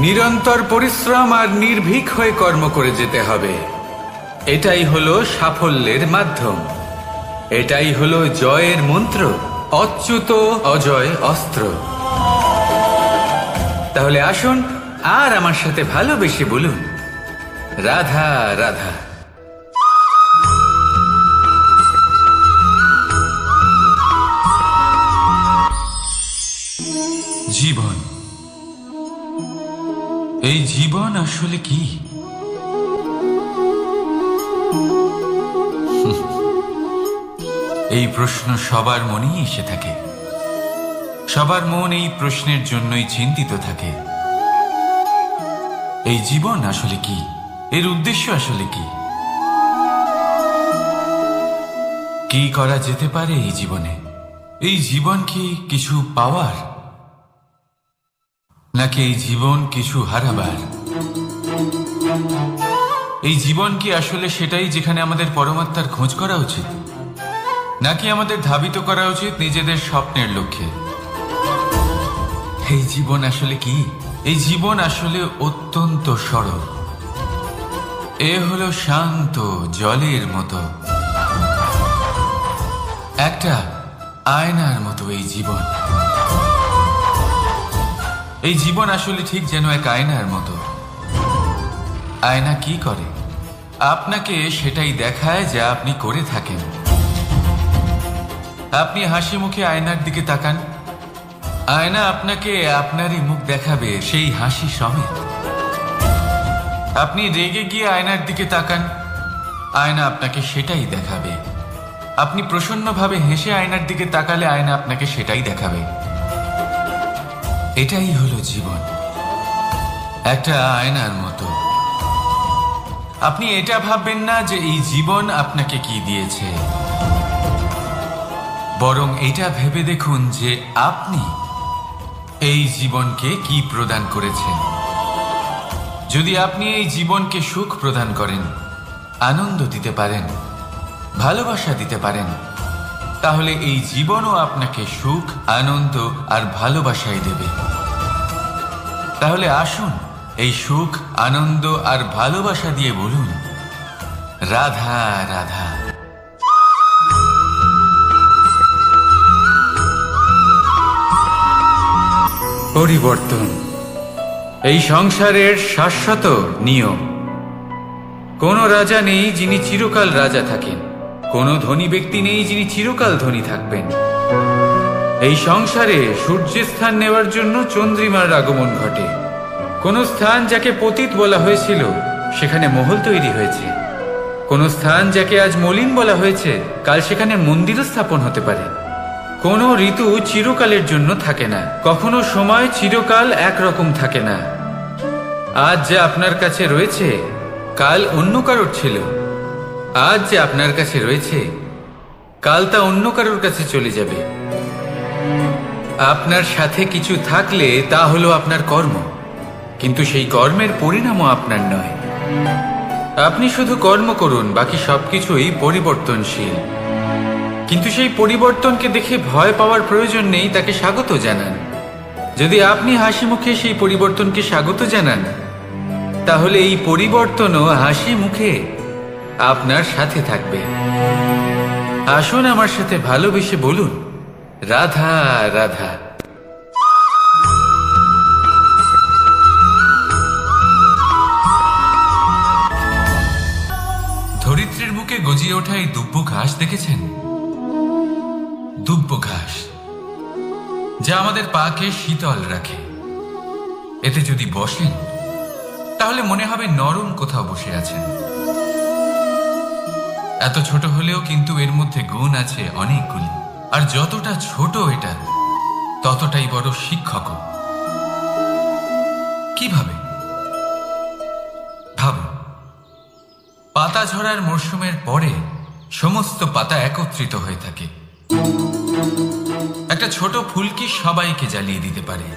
নিরন্তর পরিশ্রম আর নির্ভীক হয়ে কর্ম করে যেতে হবে। এটাই হলো সাফল্যের মাধ্যম, এটাই হলো জয়ের মন্ত্র, অচ্যুত অজয় অস্ত্র। তাহলে আসুন আর আমার সাথে ভালোবেসে বলুন, রাধা রাধা। জীবন, এই জীবন আসলে কি? এই প্রশ্ন সবার মনেই এসে থাকে। সবার মন এই প্রশ্নের জন্যই চিন্তিত থাকে। এই জীবন আসলে কি? এর উদ্দেশ্য আসলে কি? কি করা যেতে পারে এই জীবনে? এই জীবন কি কিছু পাওয়ার, নাকি এই জীবন কিছু হারাবার? এই জীবন কি আসলে সেটাই যেখানে আমাদের পরমাত্মার খোঁজ করা উচিত, নাকি আমাদের ধাবিত করা উচিত নিজেদের স্বপ্নের লক্ষ্যে? এই জীবন আসলে কি? এই জীবন আসলে অত্যন্ত সরল। এ হলো শান্ত জলের মতো, একটা আয়নার মতো এই জীবন। এই জীবন আসলে ঠিক যেন এক আয়নার মতো। আয়না কি করে? আপনাকে সেটাই দেখায় যা আপনি করে থাকেন। আপনি হাসি মুখে আয়নার দিকে তাকান, আয়না আপনাকে আপনারই মুখ দেখাবে, সেই হাসি সমেত। আপনি রেগে গিয়ে আয়নার দিকে তাকান, আয়না আপনাকে সেটাই দেখাবে। আপনি প্রসন্নভাবে হেসে আয়নার দিকে তাকালে আয়না আপনাকে সেটাই দেখাবে। এটাই হলো জীবন, একটা আয়নার মতো। আপনি এটা ভাববেন না যে এই জীবন আপনাকে কি দিয়েছে, বরং এটা ভেবে দেখুন যে আপনি এই জীবনকে কি প্রদান করেছেন। যদি আপনি এই জীবনকে সুখ প্রদান করেন, আনন্দ দিতে পারেন, ভালোবাসা দিতে পারেন, তাহলে এই জীবনও আপনাকে সুখ, আনন্দ আর ভালোবাসাই দেবে। তাহলে আসুন এই সুখ, আনন্দ আর ভালোবাসা দিয়ে বলুন, রাধা রাধা। পরিবর্তন এই সংসারের শাশ্বত নিয়ম। কোনো রাজা নেই যিনি চিরকাল রাজা থাকেন, কোনো ধনী ব্যক্তি নেই যিনি চিরকাল ধনী থাকবেন। এই সংসারে সূর্যের স্থান নেওয়ার জন্য চন্দ্রিমার আগমন ঘটে। কোন স্থান যাকে পতিত বলা হয়েছিল সেখানে মহল তৈরি হয়েছে। কোন স্থান যাকে আজ মলিন বলা হয়েছে কাল সেখানে মন্দিরও স্থাপন হতে পারে। কোনো ঋতু চিরকালের জন্য থাকে না, কখনো সময় চিরকাল একরকম থাকে না। আজ যা আপনার কাছে রয়েছে কাল অন্য কারোর ছিল, আজ যে আপনার কাছে রয়েছে কাল তা অন্য কারোর কাছে চলে যাবে। আপনার সাথে কিছু থাকলে তা হলো আপনার কর্ম, কিন্তু সেই কর্মের পরিণামও আপনার নয়। আপনি শুধু কর্ম করুন, বাকি সবকিছুই পরিবর্তনশীল। কিন্তু সেই পরিবর্তনকে দেখে ভয় পাওয়ার প্রয়োজন নেই, তাকে স্বাগত জানান। যদি আপনি হাসি মুখে সেই পরিবর্তনকে স্বাগত জানান, তাহলে এই পরিবর্তনও হাসি মুখে আপনার সাথে থাকবে। আসুন আমার সাথে ভালোবেসে বলুন, রাধা রাধা। ধরিত্রীর বুকে গজিয়ে ওঠা এই দুব্বো ঘাস দেখেছেন? দুব্বো ঘাস, যা আমাদের পাকে শীতল রাখে। এতে যদি বসেন তাহলে মনে হবে নরম কোথাও বসে আছেন। এত ছোট হলেও কিন্তু এর মধ্যে গুণ আছে অনেকগুলি, আর যতটা ছোট এটা ততটাই বড় শিক্ষক। কিভাবে? ভাবুন, পাতা ঝরার মরশুমের পরে সমস্ত পাতা একত্রিত হয়ে থাকে। একটা ছোট ফুলকি সবাইকে জ্বালিয়ে দিতে পারে,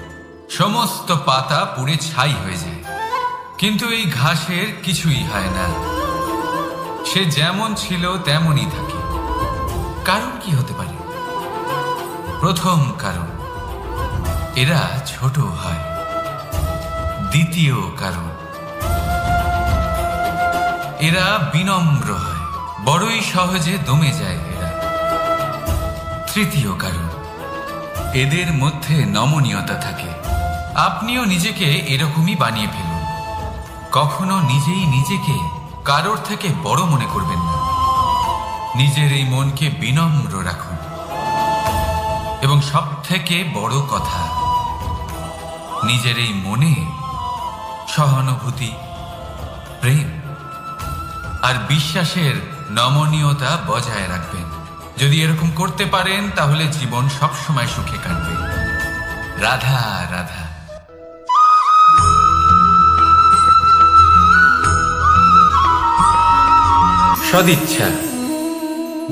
সমস্ত পাতা পুড়ে ছাই হয়ে যায়। কিন্তু এই ঘাসের কিছুই হয় না, সে যেমন ছিল তেমনই থাকে। কারণ কি হতে পারে? প্রথম কারণ, এরা ছোট হয়। দ্বিতীয় কারণ, এরা বিনম্র হয়, বড়ই সহজে দমে যায় এরা। তৃতীয় কারণ, এদের মধ্যে নমনীয়তা থাকে। আপনিও নিজেকে এরকমই বানিয়ে ফেলুন। কখনো নিজেই নিজেকে কারোর থেকে বড় মনে করবেন না। নিজের এই মনকে বিনম্র রাখুন। এবং সব থেকে বড় কথা, নিজের এই মনে সহানুভূতি, প্রেম আর বিশ্বাসের নমনীয়তা বজায় রাখবেন। যদি এরকম করতে পারেন তাহলে জীবন সবসময় সুখে কাটবে। রাধা রাধা। সদিচ্ছা,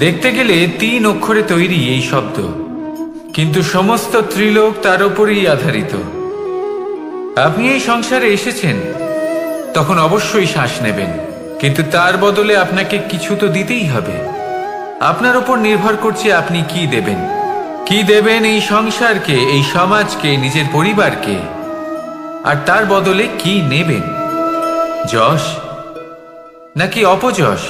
দেখতে গেলে 3 অক্ষরে তৈরি এই শব্দ, কিন্তু সমস্ত ত্রিলোক তার উপরেই আধারিত। আপনি এই সংসারে এসেছেন, তখন অবশ্যই শ্বাস নেবেন, কিন্তু তার বদলে আপনাকে কিছু তো দিতেই হবে। আপনার উপর নির্ভর করছে আপনি কি দেবেন। কি দেবেন এই সংসারকে, এই সমাজকে, নিজের পরিবারকে, আর তার বদলে কি নেবেন? যশ নাকি অপযশ?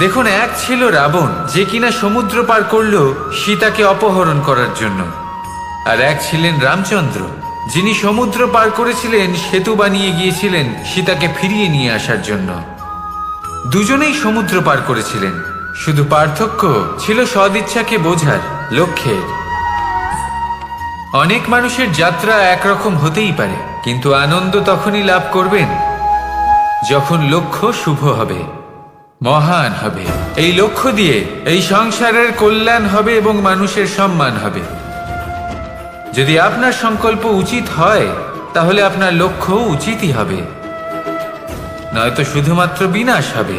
দেখুন, এক ছিল রাবণ, যে কিনা সমুদ্র পার করল সীতাকে অপহরণ করার জন্য, আর এক ছিলেন রামচন্দ্র, যিনি সমুদ্র পার করেছিলেন, সেতু বানিয়ে গিয়েছিলেন সীতাকে ফিরিয়ে নিয়ে আসার জন্য। দুজনেই সমুদ্র পার করেছিলেন, শুধু পার্থক্য ছিল সদিচ্ছাকে বোঝার, লক্ষ্যের। অনেক মানুষের যাত্রা একরকম হতেই পারে, কিন্তু আনন্দ তখনই লাভ করবেন যখন লক্ষ্য শুভ হবে, মহান হবে। এই লক্ষ্য দিয়ে এই সংসারের কল্যাণ হবে এবং মানুষের সম্মান হবে। যদি আপনার সংকল্প উচিত হয়, তাহলে আপনার লক্ষ্য উচিতই হবে, নয়তো শুধুমাত্র বিনাশ হবে।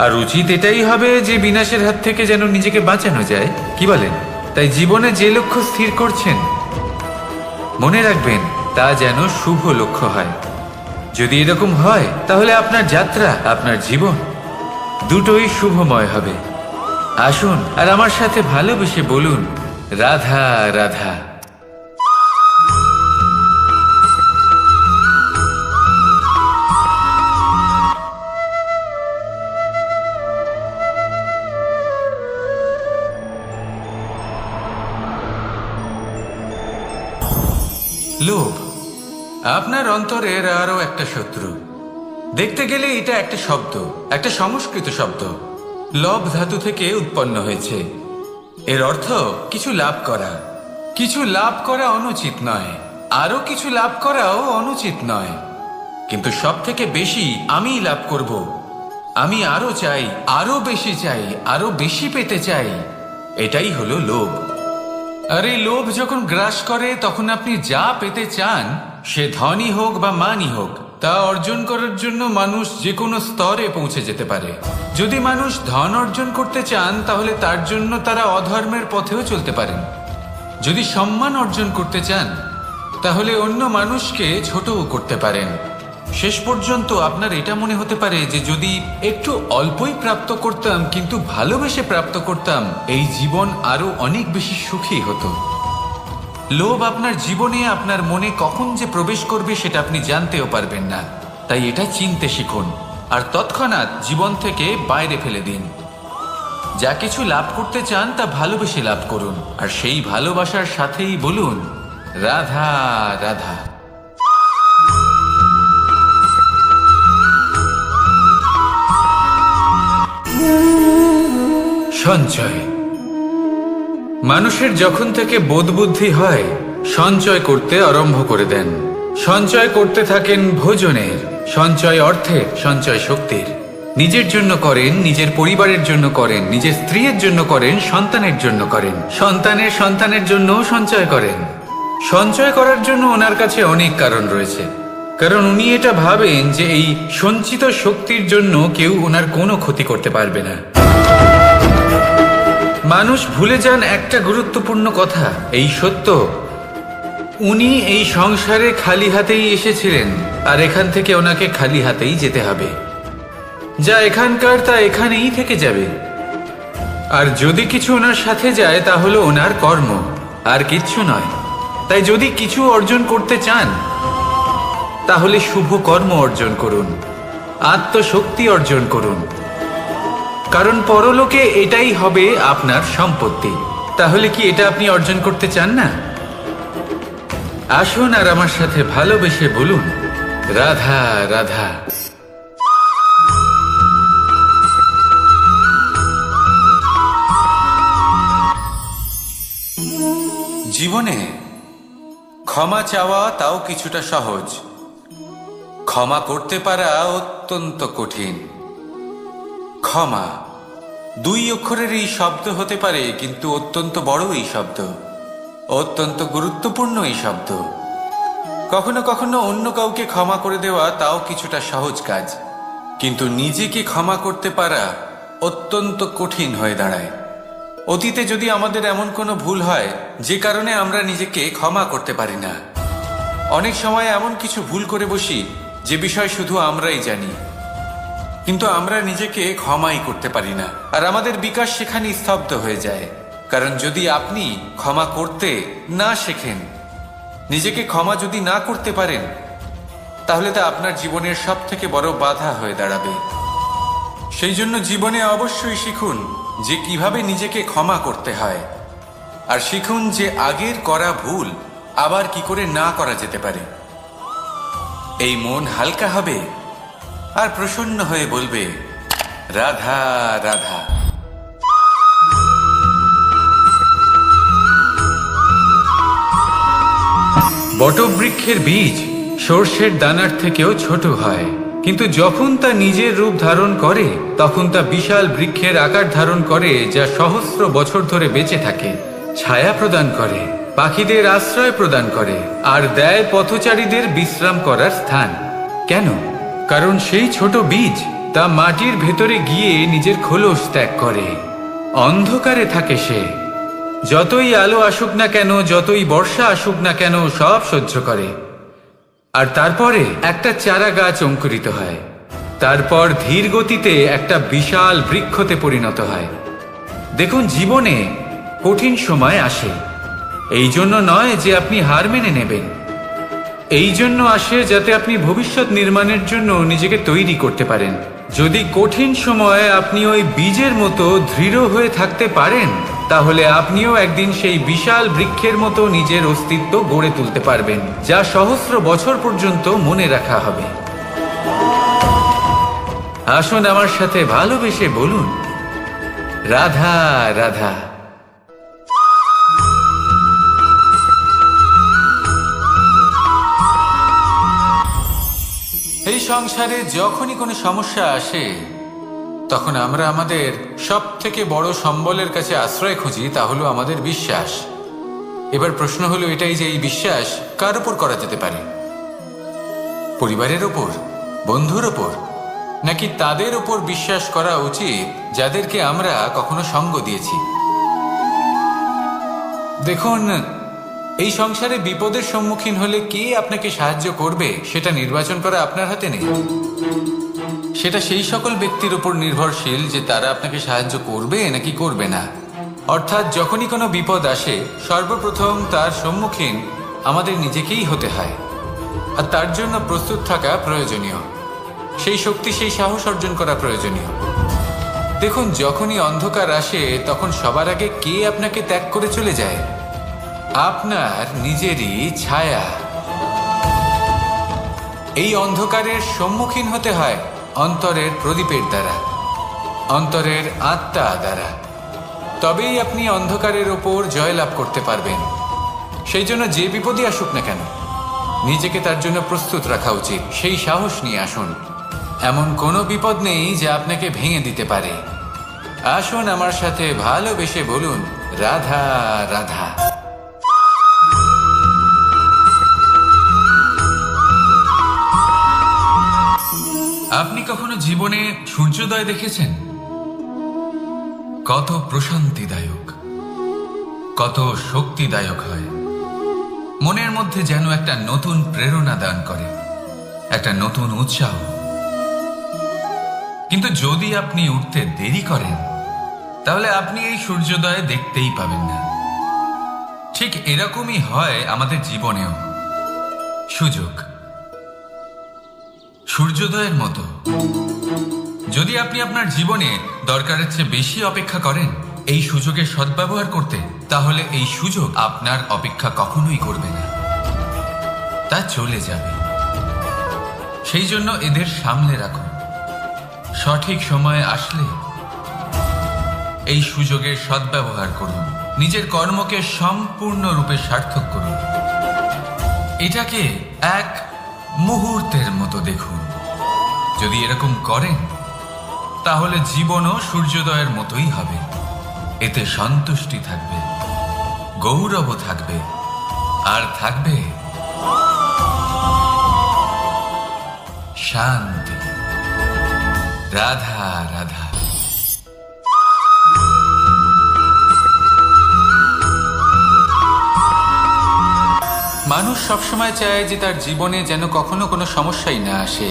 আর উচিত এটাই হবে যে বিনাশের হাত থেকে যেন নিজেকে বাঁচানো যায়, কি বলেন? তাই জীবনে যে লক্ষ্য স্থির করছেন, মনে রাখবেন তা যেন শুভ লক্ষ্য হয়। যদি এরকম হয়, তাহলে আপনার যাত্রা, আপনার জীবন দুটোই শুভময় হবে। আসুন আর আমার সাথে ভালোবেসে বলুন, রাধা রাধা। লোভ আপনার অন্তরের আরো একটা শত্রু। দেখতে গেলে এটা একটা শব্দ, একটা সংস্কৃত শব্দ, লব ধাতু থেকে উৎপন্ন হয়েছে। এর অর্থ কিছু লাভ করা। কিছু লাভ করা অনুচিত নয়, আরো কিছু লাভ করাও অনুচিত নয়, কিন্তু সব থেকে বেশি আমিই লাভ করব, আমি আরো চাই, আরো বেশি চাই, আরো বেশি পেতে চাই, এটাই হলো লোভ। আর এই লোভ যখন গ্রাস করে তখন আপনি যা পেতে চান, সে ধনই হোক বা মানই হোক, তা অর্জন করার জন্য মানুষ যে কোনো স্তরে পৌঁছে যেতে পারে। যদি মানুষ ধন অর্জন করতে চান তাহলে তার জন্য তারা অধর্মের পথেও চলতে পারেন। যদি সম্মান অর্জন করতে চান তাহলে অন্য মানুষকে ছোটও করতে পারেন। শেষ পর্যন্ত আপনার এটা মনে হতে পারে যে যদি একটু অল্পই প্রাপ্ত করতাম কিন্তু ভালোবেসে প্রাপ্ত করতাম, এই জীবন আরো অনেক বেশি সুখী হতো। লোভ আপনার জীবনে, আপনার মনে কখন যে প্রবেশ করবে সেটা আপনি জানতেও পারবেন না। তাই এটা চিনতে শিখুন আর তৎক্ষণাৎ জীবন থেকে বাইরে ফেলে দিন। যা কিছু লাভ করতে চান তা ভালোবেসে লাভ করুন, আর সেই ভালোবাসার সাথেই বলুন রাধা রাধা। সঞ্চয়। মানুষের যখন থেকে বোধ বুদ্ধি হয় সঞ্চয় করতে আরম্ভ করে দেন। সঞ্চয় করতে থাকেন ভোজনের, সঞ্চয় অর্থের, সঞ্চয় শক্তির। নিজের জন্য করেন, নিজের পরিবারের জন্য করেন, নিজের স্ত্রীর জন্য করেন, সন্তানের জন্য করেন, সন্তানের সন্তানের জন্য সঞ্চয় করেন। সঞ্চয় করার জন্য ওনার কাছে অনেক কারণ রয়েছে, কারণ উনি এটা ভাবেন যে এই সঞ্চিত শক্তির জন্য কেউ ওনার কোনো ক্ষতি করতে পারবে না। মানুষ ভুলে যান একটা গুরুত্বপূর্ণ কথা, এই সত্য, উনি এই সংসারে খালি হাতেই এসেছিলেন আর এখান থেকে ওনাকে খালি হাতেই যেতে হবে। যা এখানকার তা এখানেই থেকে যাবে। আর যদি কিছু ওনার সাথে যায় তা হলো ওনার কর্ম, আর কিচ্ছু নয়। তাই যদি কিছু অর্জন করতে চান তাহলে শুভ কর্ম অর্জন করুন, আত্মশক্তি অর্জন করুন, কারণ পরলোকে এটাই হবে আপনার সম্পত্তি। তাহলে কি এটা আপনি অর্জন করতে চান না? আসুন আর আমার সাথে ভালোবেসে বলুন রাধা রাধা। জীবনে ক্ষমা চাওয়া তাও কিছুটা সহজ, ক্ষমা করতে পারা অত্যন্ত কঠিন। ক্ষমা দুই অক্ষরের এই শব্দ হতে পারে, কিন্তু অত্যন্ত বড় এই শব্দ, অত্যন্ত গুরুত্বপূর্ণ এই শব্দ। কখনো কখনো অন্য কাউকে ক্ষমা করে দেওয়া তাও কিছুটা সহজ কাজ, কিন্তু নিজেকে ক্ষমা করতে পারা অত্যন্ত কঠিন হয়ে দাঁড়ায়। অতীতে যদি আমাদের এমন কোনো ভুল হয় যে কারণে আমরা নিজেকে ক্ষমা করতে পারি না, অনেক সময় এমন কিছু ভুল করে বসি যে বিষয় শুধু আমরাই জানি, কিন্তু আমরা নিজেকে ক্ষমাই করতে পারি না, আর আমাদের বিকাশ সেখানে স্তব্ধ হয়ে যায়। কারণ যদি আপনি ক্ষমা করতে না শেখেন, নিজেকে ক্ষমা যদি না করতে পারেন, তাহলে তা আপনার জীবনের সব থেকে বড় বাধা হয়ে দাঁড়াবে। সেই জন্য জীবনে অবশ্যই শিখুন যে কিভাবে নিজেকে ক্ষমা করতে হয়, আর শিখুন যে আগের করা ভুল আবার কি করে না করা যেতে পারে। এই মন হালকা হবে আর প্রসন্ন হয়ে বলবে রাধা রাধা। বটবৃক্ষের বীজ সর্ষের দানার থেকেও ছোট হয়, কিন্তু যখন তা নিজের রূপ ধারণ করে তখন তা বিশাল বৃক্ষের আকার ধারণ করে, যা সহস্র বছর ধরে বেঁচে থাকে, ছায়া প্রদান করে, পাখিদের আশ্রয় প্রদান করে, আর দেয় পথচারীদের বিশ্রাম করার স্থান। কেন? কারণ সেই ছোট বীজ তা মাটির ভেতরে গিয়ে নিজের খোলস ত্যাগ করে। অন্ধকারে থাকে সে, যতই আলো আসুক না কেন, যতই বর্ষা আসুক না কেন, সব সহ্য করে। আর তারপরে একটা চারা গাছ অঙ্কুরিত হয়, তারপর ধীর গতিতে একটা বিশাল বৃক্ষতে পরিণত হয়। দেখুন, জীবনে কঠিন সময় আসে, এই জন্য নয় যে আপনি হার মেনে নেবেন, এই জন্য আসে যাতে আপনি ভবিষ্যৎ নির্মাণের জন্য নিজেকে তৈরি করতে পারেন। যদি কঠিন সময়ে আপনি ওই বীজের মতো দৃঢ় হয়ে থাকতে পারেন, তাহলে আপনিও একদিন সেই বিশাল বৃক্ষের মতো নিজের অস্তিত্ব গড়ে তুলতে পারবেন, যা সহস্র বছর পর্যন্ত মনে রাখা হবে। আসুন আমার সাথে ভালোবেসে বলুন রাধা রাধা। এই সংসারে যখনই কোনো সমস্যা আসে তখন আমরা আমাদের সব থেকে বড় সম্বলের কাছে আশ্রয় খুঁজি, তা হলো আমাদের বিশ্বাস। এবার প্রশ্ন হলো এটাই যে এই বিশ্বাস কার উপর করা যেতে পারে? পরিবারের ওপর, বন্ধুর ওপর, নাকি তাদের ওপর বিশ্বাস করা উচিত যাদেরকে আমরা কখনো সঙ্গ দিয়েছি? দেখুন, এই সংসারে বিপদের সম্মুখীন হলে কে আপনাকে সাহায্য করবে সেটা নির্বাচন করা আপনার হাতে নেই। সেটা সেই সকল ব্যক্তির উপর নির্ভরশীল যে তারা আপনাকে সাহায্য করবে নাকি করবে না। অর্থাৎ যখনই কোনো বিপদ আসে, সর্বপ্রথম তার সম্মুখীন আমাদের নিজেকেই হতে হয়, আর তার জন্য প্রস্তুত থাকা প্রয়োজনীয়। সেই শক্তি, সেই সাহস অর্জন করা প্রয়োজনীয়। দেখুন, যখনই অন্ধকার আসে তখন সবার আগে কে আপনাকে ত্যাগ করে চলে যায়? আপনার নিজেরই ছায়া। এই অন্ধকারের সম্মুখীন হতে হয় অন্তরের প্রদীপের দ্বারা, অন্তরের আত্মা দ্বারা। তবেই আপনি অন্ধকারের ওপর জয়লাভ করতে পারবেন। সেই জন্য যে বিপদই আসুক না কেন, নিজেকে তার জন্য প্রস্তুত রাখা উচিত। সেই সাহস নিয়ে আসুন। এমন কোনো বিপদ নেই যা আপনাকে ভেঙে দিতে পারে। আসুন আমার সাথে ভালোবেসে বলুন, রাধা রাধা। আপনি কখনো জীবনে সূর্যোদয় দেখেছেন? কত প্রশান্তিদায়ক, কত শক্তিদায়ক হয়। মনের মধ্যে যেন একটা নতুন প্রেরণা দান করে, একটা নতুন উৎসাহ। কিন্তু যদি আপনি উঠতে দেরি করেন, তাহলে আপনি এই সূর্যোদয় দেখতেই পাবেন না। ঠিক এরকমই হয় আমাদের জীবনেও। সুযোগ সূর্যোদয়ের মতো। যদি আপনি আপনার জীবনে দরকারের চেয়ে বেশি অপেক্ষা করেন এই সুযোগের সদ্ব্যবহার করতে, তাহলে এই সুযোগ আপনার অপেক্ষা কখনোই করবে না, তা চলে যাবে। সেই জন্য এদের সামলে রাখুন। সঠিক সময়ে আসলে এই সুযোগের সদ্ব্যবহার করুন। নিজের কর্মকে সম্পূর্ণরূপে সার্থক করুন। এটাকে এক মুহূর্তের মতো দেখুন। যদি এরকম করেন, তাহলে জীবনও সূর্যোদয়ের মতোই হবে। এতে সন্তুষ্টি থাকবে, গৌরব থাকবে, আর থাকবে শান্তি। রাধা রাধা। মানুষ সবসময় চায় যে তার জীবনে যেন কখনো কোনো সমস্যাই না আসে।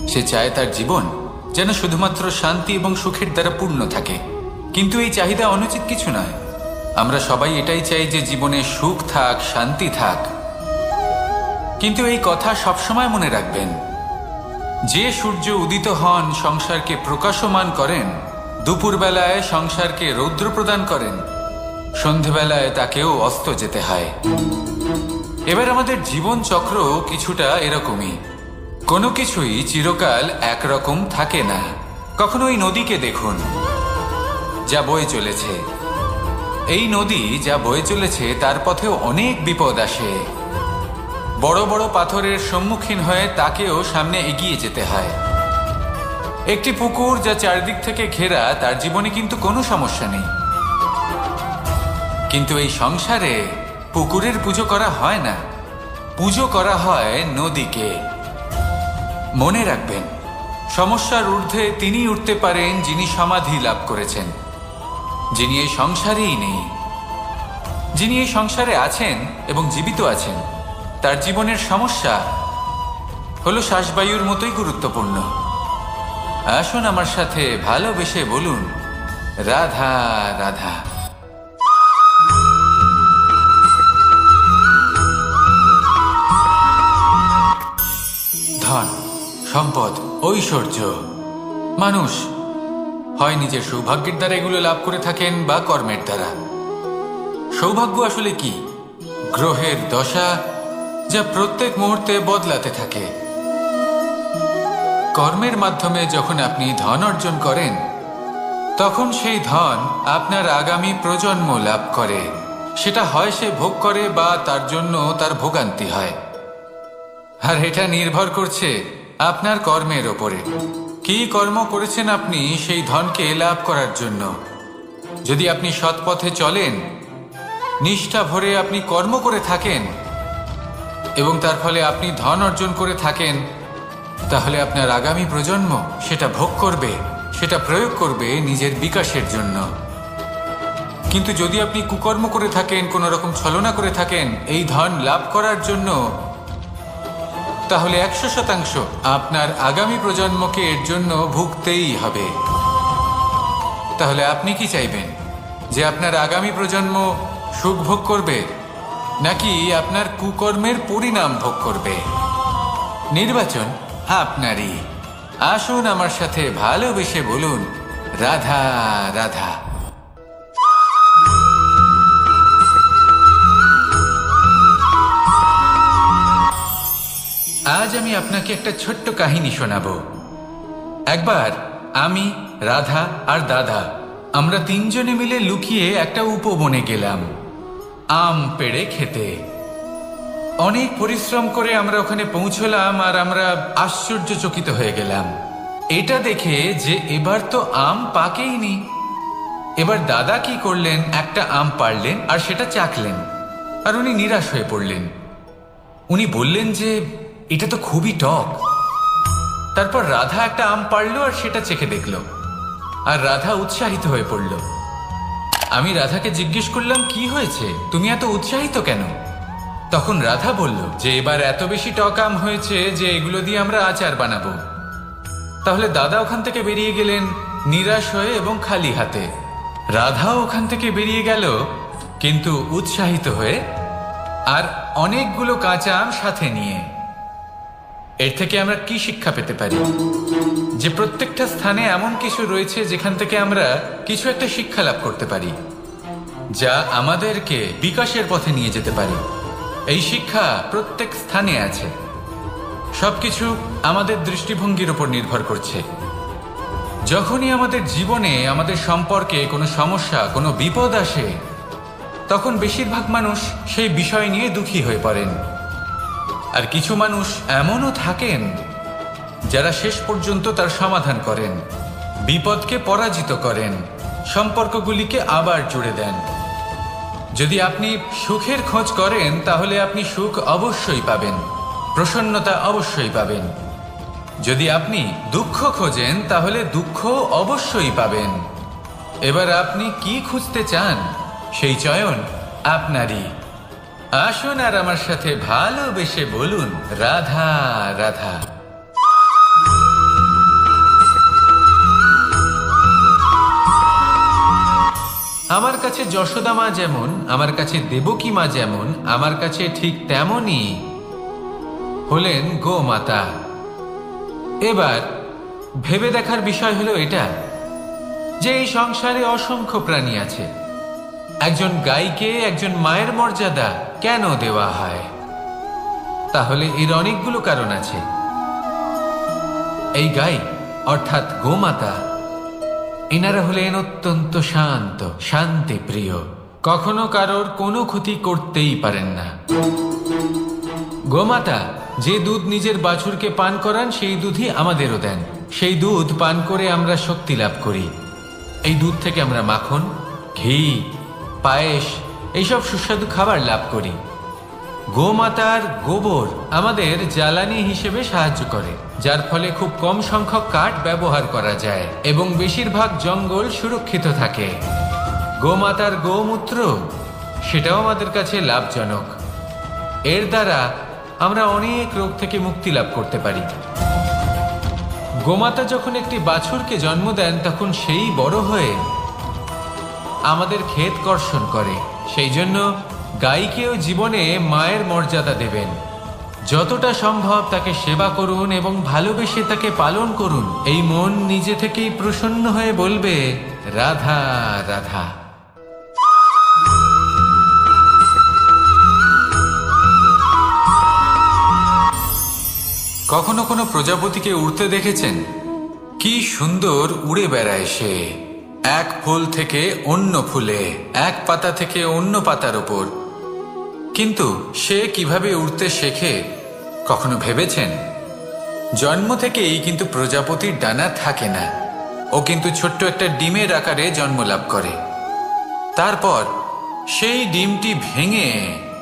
সে চায় তার জীবন যেন শুধুমাত্র শান্তি এবং সুখের দ্বারা পূর্ণ থাকে। কিন্তু এই চাহিদা অনুচিত কিছু নয়। আমরা সবাই এটাই চাই যে জীবনে সুখ থাক, শান্তি থাক। কিন্তু এই কথা সবসময় মনে রাখবেন, যে সূর্য উদিত হন সংসারকে প্রকাশমান করেন, দুপুরবেলায় সংসারকে রৌদ্র প্রদান করেন, সন্ধেবেলায় তাকেও অস্ত যেতে হয়। এবার আমাদের জীবন চক্র কিছুটা এরকমই। কোনো কিছুই চিরকাল একরকম থাকে না। কখনো এই নদীকে দেখুন, যা বয়ে চলেছে। এই নদী যা বয়ে চলেছে তার পথেও অনেক বিপদ আসে। বড় বড় পাথরের সম্মুখীন হয়ে তাকেও সামনে এগিয়ে যেতে হয়। একটি পুকুর যা চারদিক থেকে ঘেরা, তার জীবনে কিন্তু কোনো সমস্যা নেই। কিন্তু এই সংসারে পুকুরের পুজো করা হয় না, পুজো করা হয় নদীকে। মনে রাখবেন, সমস্যার ঊর্ধ্বে তিনি উঠতে পারেন যিনি সমাধি লাভ করেছেন, যিনি এই সংসারেই নেই। যিনি এই সংসারে আছেন এবং জীবিত আছেন, তার জীবনের সমস্যা হলো শ্বাসবায়ুর মতোই গুরুত্বপূর্ণ। আসুন আমার সাথে ভালোবেসে বলুন, রাধা রাধা। ধন, সম্পদ, ঐশ্বর্য, মানুষ হয় নিজের সৌভাগ্যের দ্বারা এগুলো লাভ করে থাকেন বা কর্মের দ্বারা। সৌভাগ্য আসলে কি? গ্রহের দশা যা প্রত্যেক মুহূর্তে বদলাতে থাকে। কর্মের মাধ্যমে যখন আপনি ধন অর্জন করেন, তখন সেই ধন আপনার আগামী প্রজন্ম লাভ করে। সেটা হয় সে ভোগ করে বা তার জন্য তার ভোগান্তি হয়। আর এটা নির্ভর করছে আপনার কর্মের ওপরে। কি কর্ম করেছেন আপনি সেই ধনকে লাভ করার জন্য। যদি আপনি সৎ পথে চলেন, নিষ্ঠা ভরে আপনি কর্ম করে থাকেন এবং তার ফলে আপনি ধন অর্জন করে থাকেন, তাহলে আপনার আগামী প্রজন্ম সেটা ভোগ করবে, সেটা প্রয়োগ করবে নিজের বিকাশের জন্য। কিন্তু যদি আপনি কুকর্ম করে থাকেন, কোনো রকম ছলনা করে থাকেন এই ধন লাভ করার জন্য, তাহলে 100% আপনার আগামী প্রজন্মকে এর জন্য ভুগতেই হবে। তাহলে আপনি কি চাইবেন, যে আপনার আগামী প্রজন্ম সুখ ভোগ করবে, নাকি আপনার কুকর্মের পরিণাম ভোগ করবে? নির্বাচন আপনারই। আসুন আমার সাথে ভালোবেসে বলুন, রাধা রাধা। আজ আমি আপনাকে একটা ছোট্ট কাহিনী শোনাবো। একবার আমি, রাধা আর দাদা আমরা তিনজনে মিলে লুকিয়ে একটা উপবনে গেলাম আম পেড়ে খেতে। অনেক পরিশ্রম করে আমরা ওখানে পৌঁছলাম আর আমরা আশ্চর্যচকিত হয়ে গেলাম এটা দেখে যে এবার তো আম পাকেইনি। এবার দাদা কি করলেন, একটা আম পাড়লেন আর সেটা চাখলেন, আর উনি নিরাশ হয়ে পড়লেন। উনি বললেন যে এটা তো খুবই টক। তারপর রাধা একটা আম পাড়লো আর সেটা চেখে দেখলো, আর রাধা উৎসাহিত হয়ে পড়ল। আমি রাধাকে জিজ্ঞেস করলাম, কি হয়েছে, তুমি এত উৎসাহিত কেন? তখন রাধা বলল যে এবার এত বেশি টক আম হয়েছে যে এগুলো দিয়ে আমরা আচার বানাবো। তাহলে দাদা ওখান থেকে বেরিয়ে গেলেন নিরাশ হয়ে এবং খালি হাতে। রাধাও ওখান থেকে বেরিয়ে গেল কিন্তু উৎসাহিত হয়ে, আর অনেকগুলো কাঁচা আম সাথে নিয়ে। এর থেকে আমরা কি শিক্ষা পেতে পারি? যে প্রত্যেকটা স্থানে এমন কিছু রয়েছে যেখান থেকে আমরা কিছু একটা শিক্ষা লাভ করতে পারি, যা আমাদেরকে বিকাশের পথে নিয়ে যেতে পারে। এই শিক্ষা প্রত্যেক স্থানে আছে। সবকিছু আমাদের দৃষ্টিভঙ্গির উপর নির্ভর করছে। যখনই আমাদের জীবনে, আমাদের সম্পর্কে কোনো সমস্যা, কোনো বিপদ আসে, তখন বেশিরভাগ মানুষ সেই বিষয় নিয়ে দুঃখী হয়ে পড়েন। আর কিছু মানুষ এমনও থাকেন যারা শেষ পর্যন্ত তার সমাধান করেন, বিপদকে পরাজিত করেন, সম্পর্কগুলিকে আবার জুড়ে দেন। যদি আপনি সুখের খোঁজ করেন তাহলে আপনি সুখ অবশ্যই পাবেন, প্রসন্নতা অবশ্যই পাবেন। যদি আপনি দুঃখ খোঁজেন তাহলে দুঃখ অবশ্যই পাবেন। এবার আপনি কি খুঁজতে চান, সেই চয়ন আপনারই। আসুন আর আমার সাথে ভালোবেসে বলুন, রাধা রাধা। আমার কাছে যশোদা মা যেমন, আমার কাছে দেবকী মা যেমন, আমার কাছে ঠিক তেমনই হলেন গোমাতা। এবার ভেবে দেখার বিষয় হলো এটা, যে এই সংসারে অসংখ্য প্রাণী আছে, একজন গাইকে একজন মায়ের মর্যাদা কেন দেওয়া হয়? তাহলে এর অনেকগুলো কারণ আছে। এই গাই অর্থাৎ গোমাতা, এনারা হলেন অত্যন্ত শান্ত, শান্তিপ্রিয়, কখনো কারোর কোনো ক্ষতি করতেই পারেন না। গোমাতা যে দুধ নিজের বাছুরকে পান করান সেই দুধই আমাদেরও দেন। সেই দুধ পান করে আমরা শক্তি লাভ করি। এই দুধ থেকে আমরা মাখন, ঘি, পায়েস, এইসব সুস্বাদু খাবার লাভ করি। গোমাতার গোবর আমাদের জ্বালানি হিসেবে সাহায্য করে, যার ফলে খুব কম সংখ্যক কাঠ ব্যবহার করা যায় এবং বেশিরভাগ জঙ্গল সুরক্ষিত থাকে। গোমাতার গোমূত্র, সেটাও আমাদের কাছে লাভজনক। এর দ্বারা আমরা অনেক রোগ থেকে মুক্তি লাভ করতে পারি। গোমাতা যখন একটি বাছুরকে জন্ম দেন তখন সেই বড় হয়ে আমাদের ক্ষেত কর্ষণ করে। সেই জন্য গাইকেও জীবনে মায়ের মর্যাদা দেবেন। যতটা সম্ভব তাকে সেবা করুন এবং ভালোবেসে তাকে পালন করুন। এই মন নিজে থেকেই প্রসন্ন হয়ে বলবে, রাধা রাধা। কখনো কোনো প্রজাপতিকে উড়তে দেখেছেন? কি সুন্দর উড়ে বেড়ায় সে, এক ফুল থেকে অন্য ফুলে, এক পাতা থেকে অন্য পাতার উপর। কিন্তু সে কিভাবে উড়তে শেখে কখনো ভেবেছেন? জন্ম থেকেই কিন্তু প্রজাপতির ডানা থাকে না। ও কিন্তু ছোট্ট একটা ডিমের আকারে জন্ম লাভ করে। তারপর সেই ডিমটি ভেঙে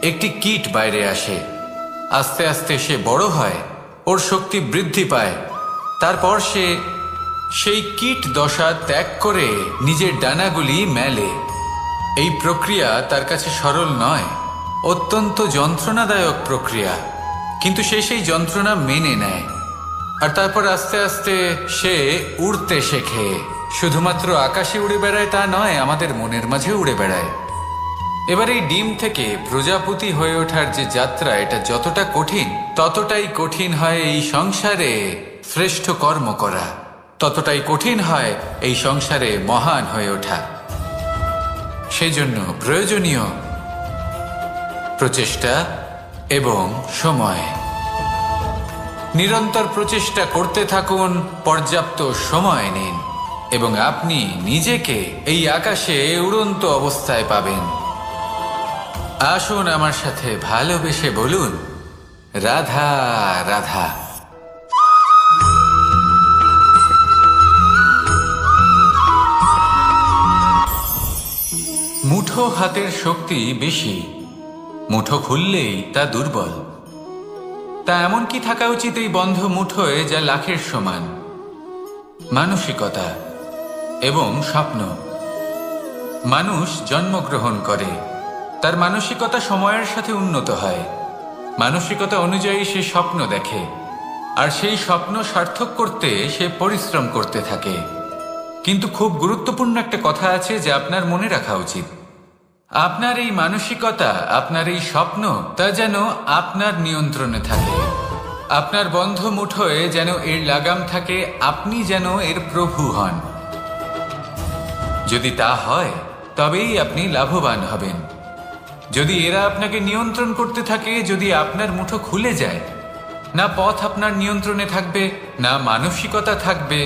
একটি কীট বাইরে আসে। আস্তে আস্তে সে বড় হয়, ওর শক্তি বৃদ্ধি পায়। তারপর সে সেই কীট দশা ত্যাগ করে নিজের ডানাগুলি মেলে। এই প্রক্রিয়া তার কাছে সরল নয়, অত্যন্ত যন্ত্রণাদায়ক প্রক্রিয়া, কিন্তু সে সেই যন্ত্রণা মেনে নেয়। আর তারপর আস্তে আস্তে সে উড়তে শেখে। শুধুমাত্র আকাশে উড়ে বেড়ায় তা নয়, আমাদের মনের মাঝে উড়ে বেড়ায়। এবার এই ডিম থেকে প্রজাপতি হয়ে ওঠার যে যাত্রা, এটা যতটা কঠিন, ততটাই কঠিন হয় এই সংসারে শ্রেষ্ঠ কর্ম করা, ততটাই কঠিন হয় এই সংসারে মহান হয়ে ওঠা। সেই জন্য প্রয়োজনীয় প্রচেষ্টা এবং সময়। নিরন্তর প্রচেষ্টা করতে থাকুন, পর্যাপ্ত সময় নিন, এবং আপনি নিজেকে এই আকাশে উড়ন্ত অবস্থায় পাবেন। আসুন আমার সাথে ভালোবেসে বলুন, রাধা রাধা। মুঠো হাতের শক্তি বেশি, মুঠো খুললেই তা দুর্বল। তা এমন কি থাকা উচিত এই বন্ধ মুঠোয় যা লাখের সমান? মানসিকতা এবং স্বপ্ন। মানুষ জন্মগ্রহণ করে, তার মানসিকতা সময়ের সাথে উন্নত হয়। মানসিকতা অনুযায়ী সে স্বপ্ন দেখে, আর সেই স্বপ্ন সার্থক করতে সে পরিশ্রম করতে থাকে। কিন্তু খুব গুরুত্বপূর্ণ একটা কথা আছে যা আপনার মনে রাখা উচিত। আপনার এই মানসিকতা, আপনার এই স্বপ্ন, তা যেন আপনার নিয়ন্ত্রণে থাকে। আপনার বন্ধ মুঠোয় যেন এর লাগাম থাকে, আপনি যেন এর প্রভু হন। যদি তা হয় তবেই আপনি লাভবান হবেন। যদি এরা আপনাকে নিয়ন্ত্রণ করতে থাকে, যদি আপনার মুঠো খুলে যায়, না পথ আপনার নিয়ন্ত্রণে থাকবে, না মানসিকতা থাকবে,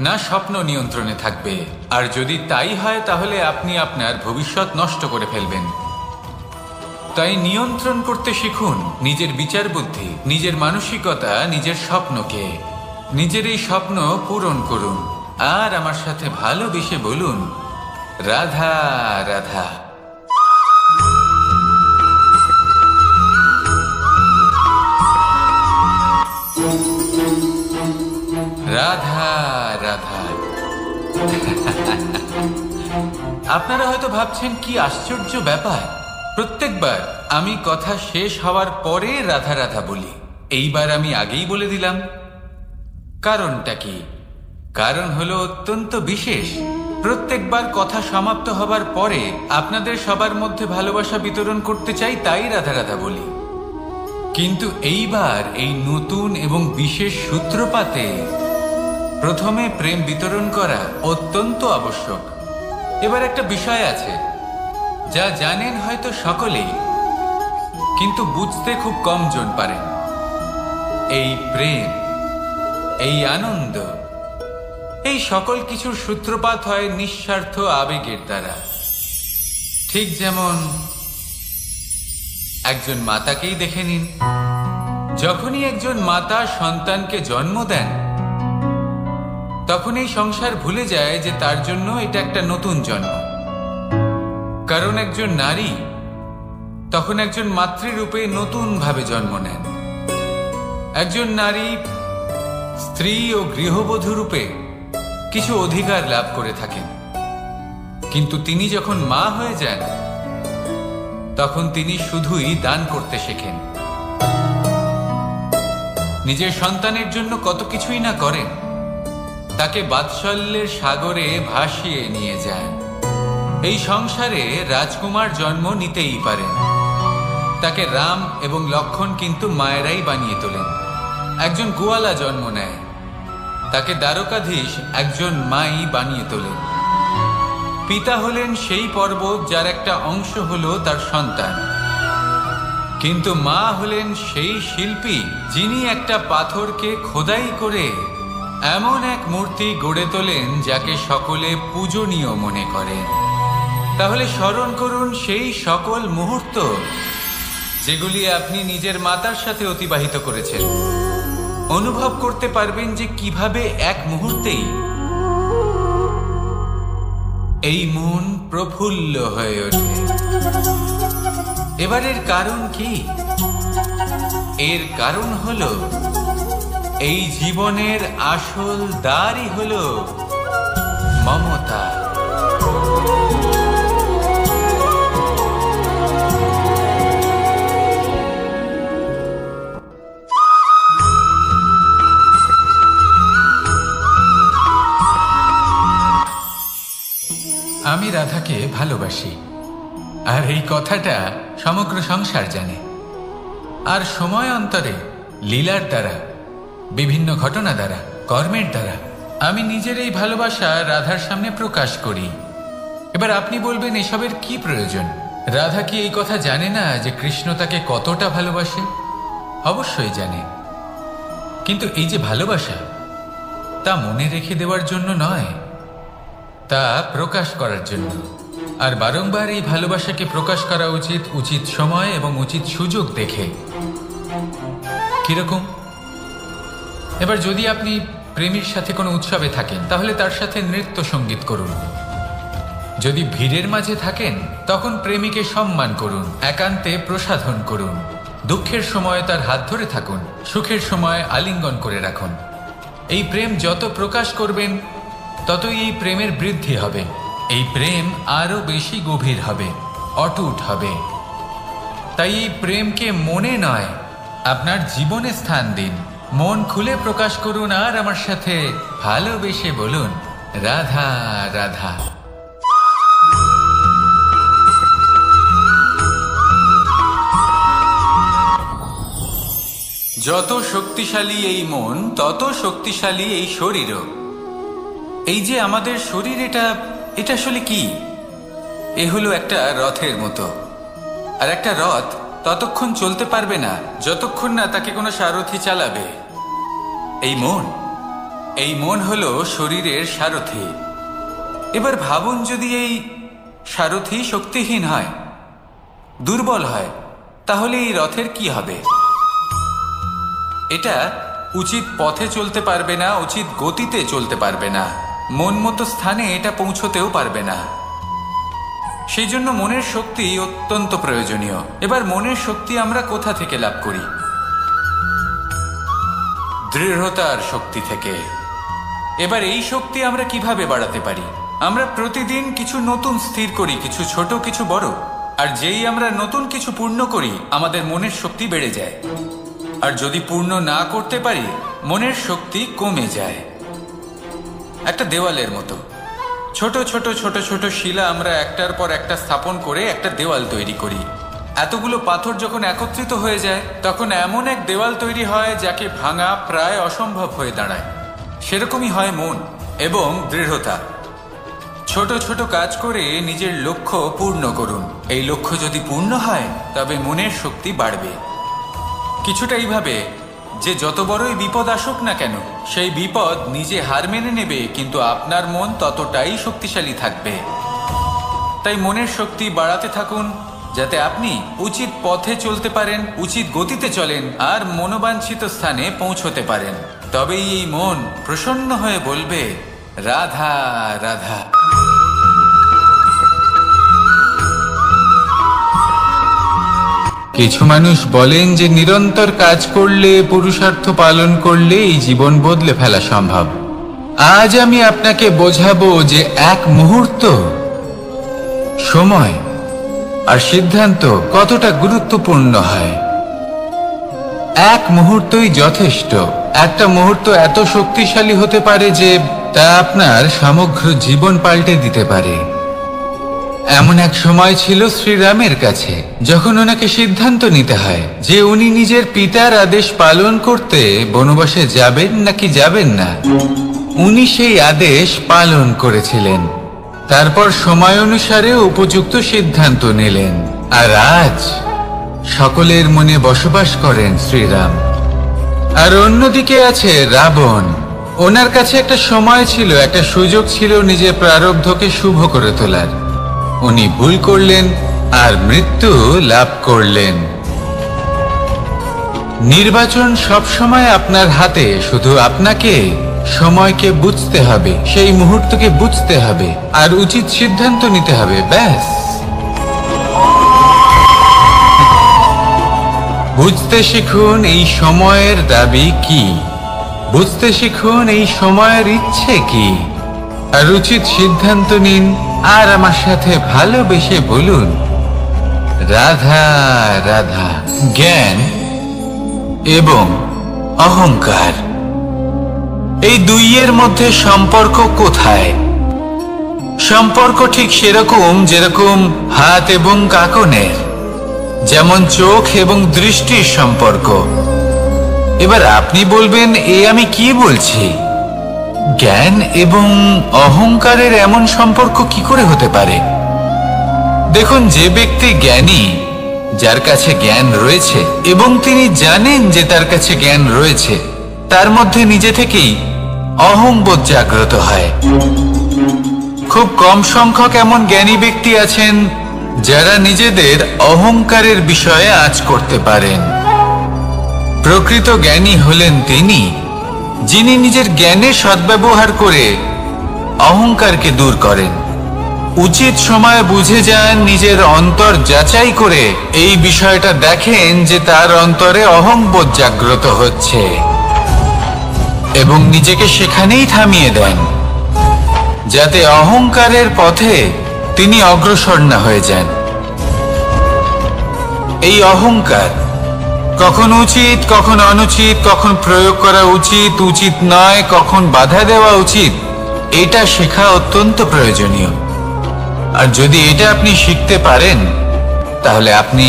না স্বপ্ন নিয়ন্ত্রণে থাকবে। আর যদি তাই হয় তাহলে আপনি আপনার ভবিষ্যৎ নষ্ট করে ফেলবেন। তাই নিয়ন্ত্রণ করতে শিখুন নিজের বিচার বুদ্ধি, নিজের মানসিকতা, নিজের স্বপ্নকে। নিজের এই স্বপ্ন পূরণ করুন, আর আমার সাথে ভালোবেসে বলুন, রাধা রাধা। রাধা রাধা। আপনারা হয়তো ভাবছেন কি আশ্চর্য ব্যাপার, প্রত্যেকবার আমি কথা শেষ হওয়ার পরে রাধা রাধা বলি। এইবার আমি আগেই বলে দিলাম। কারণটা কি? কারণ হলো অত্যন্ত বিশেষ। প্রত্যেকবার কথা সমাপ্ত হবার পরে আপনাদের সবার মধ্যে ভালোবাসা বিতরণ করতে চাই, তাই রাধা রাধা বলি। কিন্তু এইবার এই নতুন এবং বিশেষ সূত্রপাতে প্রথমে প্রেম বিতরণ করা অত্যন্ত আবশ্যক। এবার একটা বিষয় আছে যা জানেন হয়তো সকলেই, কিন্তু বুঝতে খুব কম জন পারেন। এই প্রেম, এই আনন্দ, এই সকল কিছুর সূত্রপাত হয় নিঃস্বার্থ আবেগের দ্বারা। ঠিক যেমন একজন মাতাকেই দেখে নিন। যখনই একজন মাতা সন্তানকে জন্ম দেন, তখন এই সংসার ভুলে যায় যে তার জন্য এটা একটা নতুন জন্ম। কারণ একজন নারী তখন একজন মাতৃরূপে নতুন ভাবে জন্ম নেন। একজন নারী স্ত্রী ও গৃহবধূ রূপে কিছু অধিকার লাভ করে থাকেন, কিন্তু তিনি যখন মা হয়ে যান, তখন তিনি শুধুই দান করতে শেখেন। নিজের সন্তানের জন্য কত কিছুই না করেন, তাকে বাৎসল্যের সাগরে ভাসিয়ে নিয়ে যান। এই সংসারে রাজকুমার জন্ম নিতেই পারেন, তাকে রাম এবং লক্ষ্মণ কিন্তু মায়েরাই বানিয়ে তোলেন। একজন গোয়ালা জন্ম নেয়, তাকে দ্বারকাধীশ একজন মাই বানিয়ে তোলেন। পিতা হলেন সেই পর্বত যার একটা অংশ হলো তার সন্তান, কিন্তু মা হলেন সেই শিল্পী যিনি একটা পাথরকে খোদাই করে এমন এক মূর্তি গড়ে তোলেন যাকে সকলে পূজনীয় মনে করেন। তাহলে স্মরণ করুন সেই সকল মুহূর্ত যেগুলি আপনি নিজের মাতার সাথে অতিবাহিত করেছেন। অনুভব করতে পারবেন যে কিভাবে এক মুহূর্তেই এই মন প্রফুল্ল হয়ে ওঠে। এবারের কারণ কি? এর কারণ হলো এই জীবনের আসল দ্বারই হলো মমতা। আমি রাধাকে ভালোবাসি, আর এই কথাটা সমগ্র সংসার জানে। আর সময় অন্তরে লীলার দ্বারা, বিভিন্ন ঘটনা দ্বারা, কর্মের দ্বারা আমি নিজের এই ভালোবাসা রাধার সামনে প্রকাশ করি। এবার আপনি বলবেন, এসবের কি প্রয়োজন? রাধা কি এই কথা জানে না যে কৃষ্ণ তাকে কতটা ভালোবাসে? অবশ্যই জানে, কিন্তু এই যে ভালোবাসা, তা মনে রেখে দেওয়ার জন্য নয়, তা প্রকাশ করার জন্য। আর বারংবার এই ভালোবাসাকে প্রকাশ করা উচিত, উচিত সময় এবং উচিত সুযোগ দেখে। কিরকম? এবার যদি আপনি প্রেমীর সাথে কোনো উৎসবে থাকেন, তাহলে তার সাথে নৃত্য সঙ্গীত করুন। যদি ভিড়ের মাঝে থাকেন, তখন প্রেমীকে সম্মান করুন, একান্তে প্রসাধন করুন। দুঃখের সময় তার হাত ধরে থাকুন, সুখের সময় আলিঙ্গন করে রাখুন। এই প্রেম যত প্রকাশ করবেন, ততই এই প্রেমের বৃদ্ধি হবে। এই প্রেম আরো বেশি গভীর হবে, অটুট হবে। তাই এই প্রেমকে মনে নয়, আপনার জীবনে স্থান দিন। মন খুলে প্রকাশ করুন, আর আমার সাথে ভালোবেসে বলুন, রাধা রাধা। যত শক্তিশালী এই মন, তত শক্তিশালী এই শরীরও। এই যে আমাদের শরীর, এটা আসলে কি? এ হলো একটা রথের মতো। আর একটা রথ ততক্ষণ চলতে পারবে না যতক্ষণ না তাকে কোনো সারথি চালাবে। এই মন হলো শরীরের সারথি। এবার ভাবুন, যদি এই সারথি শক্তিহীন হয়, দুর্বল হয়, তাহলে এই রথের কি হবে? এটা উচিত পথে চলতে পারবে না, উচিত গতিতে চলতে পারবে না, মন মতো স্থানে এটা পৌঁছতেও পারবে না। সেই জন্য মনের শক্তি অত্যন্ত প্রয়োজনীয়। এবার মনের শক্তি আমরা কোথা থেকে লাভ করি? দৃঢ়তার শক্তি থেকে। এবার এই শক্তি আমরা কিভাবে বাড়াতে পারি? আমরা প্রতিদিন কিছু নতুন স্থির করি, কিছু ছোট, কিছু বড়। আর যেই আমরা নতুন কিছু পূর্ণ করি, আমাদের মনের শক্তি বেড়ে যায়। আর যদি পূর্ণ না করতে পারি, মনের শক্তি কমে যায়। একটা দেওয়ালের মতো ছোট ছোট ছোট ছোট শিলা আমরা একটার পর একটা স্থাপন করে একটা দেওয়াল তৈরি করি। এতগুলো পাথর যখন একত্রিত হয়ে যায়, তখন এমন এক দেওয়াল তৈরি হয় যাকে ভাঙা প্রায় অসম্ভব হয়ে দাঁড়ায়। সেরকমই হয় মন এবং দৃঢ়তা। ছোট ছোট কাজ করে নিজের লক্ষ্য পূর্ণ করুন। এই লক্ষ্য যদি পূর্ণ হয়, তবে মনের শক্তি বাড়বে। কিছুটা এইভাবে যে যত বড়ই বিপদ আসুক না কেন, সেই বিপদ নিজে হার মেনে নেবে, কিন্তু আপনার মন ততটাই শক্তিশালী থাকবে। তাই মনের শক্তি বাড়াতে থাকুন, যাতে আপনি উচিত পথে চলতে পারেন, উচিত গতিতে চলেন, আর মনোবাঞ্ছিত স্থানে পৌঁছতে পারেন। তবেই এই মন প্রসন্ন হয়ে বলবে, রাধা রাধা। কিছু মানুষ বলেন যে নিরন্তর কাজ করলে, পুরুষার্থ পালন করলে এই জীবন বদলে ফেলা সম্ভব। আজ আমি আপনাকে বোঝাবো যে এক মুহূর্ত, সময় আর সিদ্ধান্ত কতটা গুরুত্বপূর্ণ হয়। এক মুহূর্তই যথেষ্ট। একটা মুহূর্ত এত শক্তিশালী হতে পারে যে তা আপনার সমগ্র জীবন পাল্টে দিতে পারে। এমন এক সময় ছিল শ্রীরামের কাছে, যখন ওনাকে সিদ্ধান্ত নিতে হয় যে উনি নিজের পিতার আদেশ পালন করতে বনবাসে যাবেন নাকি যাবেন না। উনি সেই আদেশ পালন করেছিলেন। তারপর সময় অনুসারে উপযুক্ত সিদ্ধান্ত নিলেন। আর আজ সকলের মনে বসবাস করেন শ্রীরাম। আর অন্যদিকে আছে রাবণ। ওনার কাছে একটা সময় ছিল, একটা সুযোগ ছিল নিজের প্রারব্ধকে শুভ করে তোলার। উনি ভুল করলেন আর মৃত্যু লাভ করলেন। নির্বাচন সবসময় আপনার হাতে, শুধু আপনাকে সময়কে বুঝতে হবে, সেই মুহূর্তকে বুঝতে হবে আর উচিত সিদ্ধান্ত নিতে হবে, ব্যাস। বুঝতে শিখুন এই সময়ের দাবি কি, বুঝতে শিখুন এই সময়ের ইচ্ছে কি, আর উচিত সিদ্ধান্ত নিন। আর আমার সাথে ভালোবেসে বলুন, রাধা রাধা। জ্ঞান এবং অহংকার, এই দুইয়ের মধ্যে সম্পর্ক কোথায়? সম্পর্ক ঠিক সেরকম যেরকম হাত এবং কাঁকনের, যেমন চোখ এবং দৃষ্টির সম্পর্ক। এবার আপনি বলবেন, আমি কি বলছি? জ্ঞান এবং অহংকারের এমন সম্পর্ক কি করে হতে পারে? দেখুন, যে ব্যক্তি জ্ঞানী, যার কাছে জ্ঞান রয়েছে এবং তিনি জানেন যে তার কাছে জ্ঞান রয়েছে, তার মধ্যে নিজে থেকেই অহংবোধ জাগ্রত হয়। খুব কম সংখ্যক এমন জ্ঞানী ব্যক্তি আছেন যারা নিজেদের অহংকারের বিষয়ে আঁচ করতে পারেন। প্রকৃত জ্ঞানী হলেন তিনি, যিনি নিজের জ্ঞানের সদ্ব্যবহার করে অহংকারকে দূর করেন। উচিত সময় বুঝে যান, নিজের অন্তর যাচাই করে এই বিষয়টা দেখেন যে তার অন্তরে অহংবোধ জাগ্রত হচ্ছে এবং নিজেকে সেখানেই থামিয়ে দেন, যাতে অহংকারের পথে তিনি অগ্রসর না হয়ে যান। এই অহংকার কখন উচিত, কখন অনুচিত, কখন প্রয়োগ করা উচিত, উচিত নয়, কখন বাধা দেওয়া উচিত, এটা শেখা অত্যন্ত প্রয়োজনীয়। আর যদি এটা আপনি শিখতে পারেন, তাহলে আপনি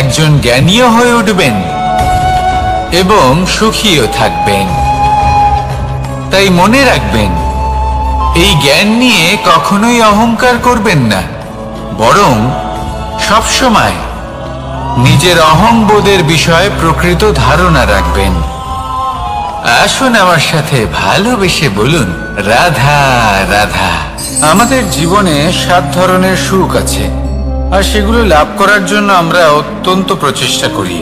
একজন জ্ঞানীও হয়ে উঠবেন এবং সুখীও থাকবেন। তাই মনে রাখবেন, এই জ্ঞান নিয়ে কখনোই অহংকার করবেন না, বরং সবসময় নিজের অহংবোধের বিষয়ে প্রকৃত ধারণা রাখবেন। আসুন আমার সাথে ভালোবেসে বলুন, রাধা রাধা। আমাদের জীবনে 7 ধরনের সুখ আছে, আর সেগুলো লাভ করার জন্য আমরা অত্যন্ত প্রচেষ্টা করি।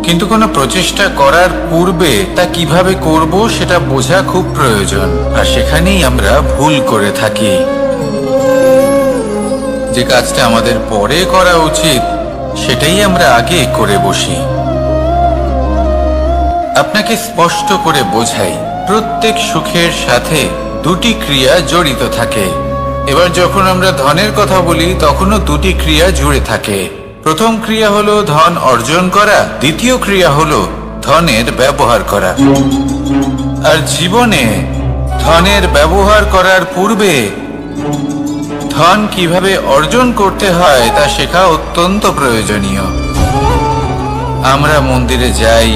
কিন্তু কোনো প্রচেষ্টা করার পূর্বে তা কিভাবে করব সেটা বোঝা খুব প্রয়োজন, আর সেখানেই আমরা ভুল করে থাকি। যে কাজটা আমাদের পরে করা উচিত, সেটাই আমরা আগে করে বসি। আপনাকে স্পষ্ট করে বোঝাই, প্রত্যেক সুখের সাথে 2টি ক্রিয়া জড়িত থাকে। এবার যখন আমরা ধনের কথা বলি, তখনও 2টি ক্রিয়া জুড়ে থাকে। প্রথম ক্রিয়া হলো ধন অর্জন করা, দ্বিতীয় ক্রিয়া হলো ধনের ব্যবহার করা। আর জীবনে ধনের ব্যবহার করার পূর্বে ধন কিভাবে অর্জন করতে হয় তা শেখা অত্যন্ত প্রয়োজনীয়। আমরা মন্দিরে যাই,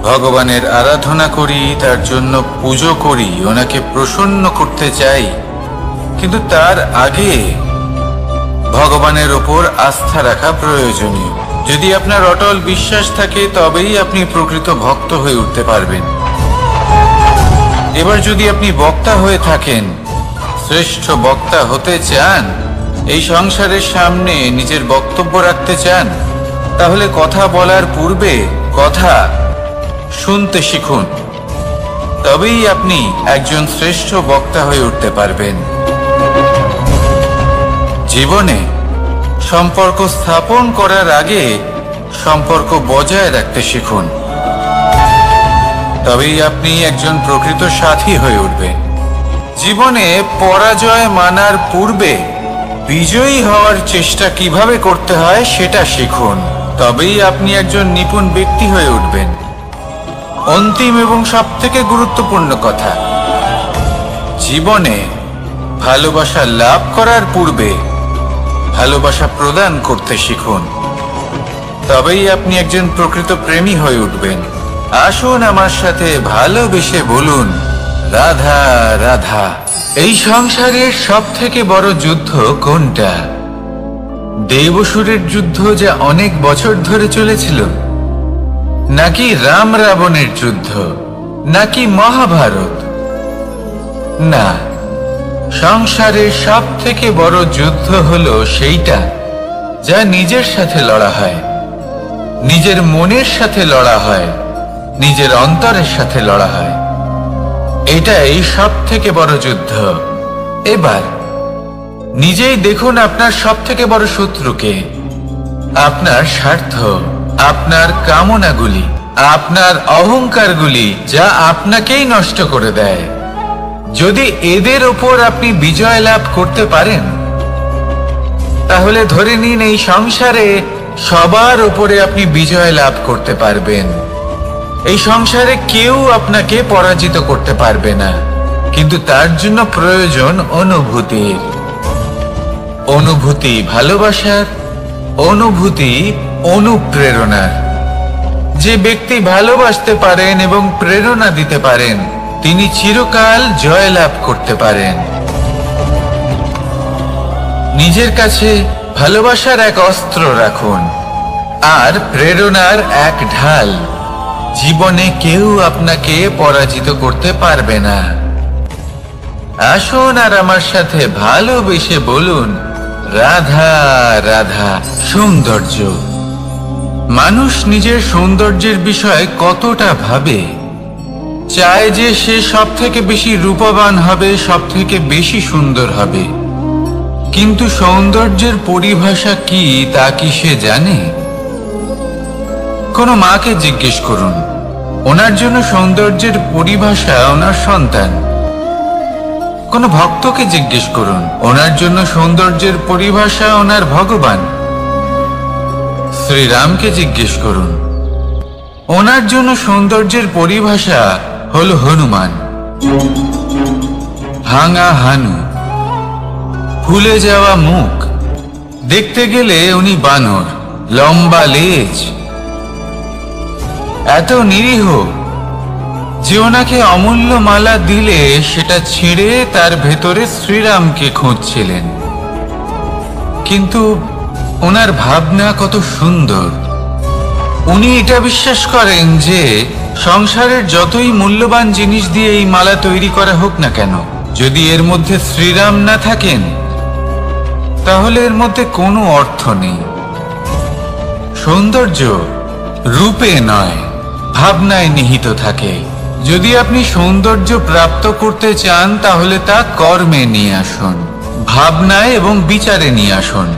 ভগবানের আরাধনা করি, তার জন্য পুজো করি, ওনাকে প্রসন্ন করতে চাই, কিন্তু তার আগে ভগবানের ওপর আস্থা রাখা প্রয়োজনীয়। যদি আপনার অটল বিশ্বাস থাকে, তবেই আপনি প্রকৃত ভক্ত হয়ে উঠতে পারবেন। এবার যদি আপনি বক্তা হয়ে থাকেন, শ্রেষ্ঠ বক্তা হতে চান, এই সংসারের সামনে নিজের বক্তব্য রাখতে চান, তাহলে কথা বলার পূর্বে কথা শুনতে শিখুন। তবেই আপনি একজন শ্রেষ্ঠ বক্তা হয়ে উঠতে পারবেন। জীবনে সম্পর্ক স্থাপন করার আগে সম্পর্ক বজায় রাখতে শিখুন, তবেই আপনি একজন প্রকৃত সাথী হয়ে উঠবেন। জীবনে পরাজয় মানার পূর্বে বিজয়ী হওয়ার চেষ্টা কিভাবে করতে হয় সেটা শিখুন, তবেই আপনি একজন নিপুণ ব্যক্তি হয়ে উঠবেন। অন্তিম এবং সবথেকে গুরুত্বপূর্ণ কথা, জীবনে ভালোবাসা লাভ করার পূর্বে ভালোবাসা প্রদান করতে শিখুন, তবেই আপনি একজন প্রকৃত প্রেমী হয়ে উঠবেন। আসুন আমার সাথে ভালোবেসে বলুন, রাধা রাধা। এই সংসারের সবথেকে বড় যুদ্ধ কোনটা? দেবাসুরের যুদ্ধ, যা অনেক বছর ধরে চলেছিল, নাকি রাম রাবণের যুদ্ধ, নাকি মহাভারত? না, সংসারের সবথেকে বড় যুদ্ধ হলো সেইটা যা নিজের সাথে লড়া হয়, নিজের মনের সাথে লড়া হয়, নিজের অন্তরের সাথে লড়া হয়। এটাই সব থেকে বড় যুদ্ধ। এবার নিজেই দেখুন আপনার সব থেকে বড় শত্রুকে। আপনার স্বার্থ, আপনার কামনাগুলি, আপনার অহংকারগুলি, যা আপনাকেই নষ্ট করে দেয়। যদি এদের ওপর আপনি বিজয় লাভ করতে পারেন, তাহলে ধরে নিন এই সংসারে সবার উপরে আপনি বিজয় লাভ করতে পারবেন। এই সংসারে কেউ আপনাকে পরাজিত করতে পারবে না। কিন্তু তার জন্য প্রয়োজন অনুভূতির। অনুভূতি ভালোবাসার, অনুভূতি অনুপ্রেরণার। যে ব্যক্তি ভালোবাসতে পারেন এবং প্রেরণা দিতে পারেন, তিনি চিরকাল জয় লাভ করতে পারেন। নিজের কাছে ভালোবাসার এক অস্ত্র রাখুন আর প্রেরণার এক ঢাল। জীবনে কেউ আপনাকে পরাজিত করতে পারবে না। আসুন আর আমার সাথে ভালোবেসে বলুন, রাধা রাধা। সৌন্দর্য। মানুষ নিজের সৌন্দর্যের বিষয়ে কতটা ভাবে, চায় যে সে সব থেকে বেশি রূপবান হবে, সব থেকে বেশি সুন্দর হবে। কিন্তু সৌন্দর্যের পরিভাষা কি তা কি সে জানে? কোনো মাকে জিজ্ঞেস করুন, ওনার জন্য সৌন্দর্যের পরিভাষা ওনার সন্তান। কোনো ভক্তকে জিজ্ঞেস করুন, ওনার জন্য সৌন্দর্যের পরিভাষা ওনার ভগবান। শ্রীরামকে জিজ্ঞেস করুন, ওনার জন্য সৌন্দর্যের পরিভাষা হল হনুমান। ভাঙা হানু, ফুলে যাওয়া মুখ, দেখতে গেলে উনি বানর, লম্বা লেজ, এত নিরীহ যে ওনাকে অমূল্য মালা দিলে সেটা ছিঁড়ে তার ভেতরে শ্রীরামকে খুঁজছিলেন। কিন্তু ওনার ভাবনা কত সুন্দর। উনি এটা বিশ্বাস করেন যে সংসারের যতই মূল্যবান জিনিস দিয়ে এই মালা তৈরি করা হোক না কেন, যদি এর মধ্যে শ্রীরাম না থাকেন, তাহলে এর মধ্যে কোনো অর্থ নেই। সৌন্দর্য রূপে নয়, ভাবনায় নিহিত থাকে। যদি আপনি সৌন্দর্য প্রাপ্ত করতে চান, তাহলে তা কর্মে নিয়ে আসুন, ভাবনায় এবং বিচারে নিয়ে আসুন।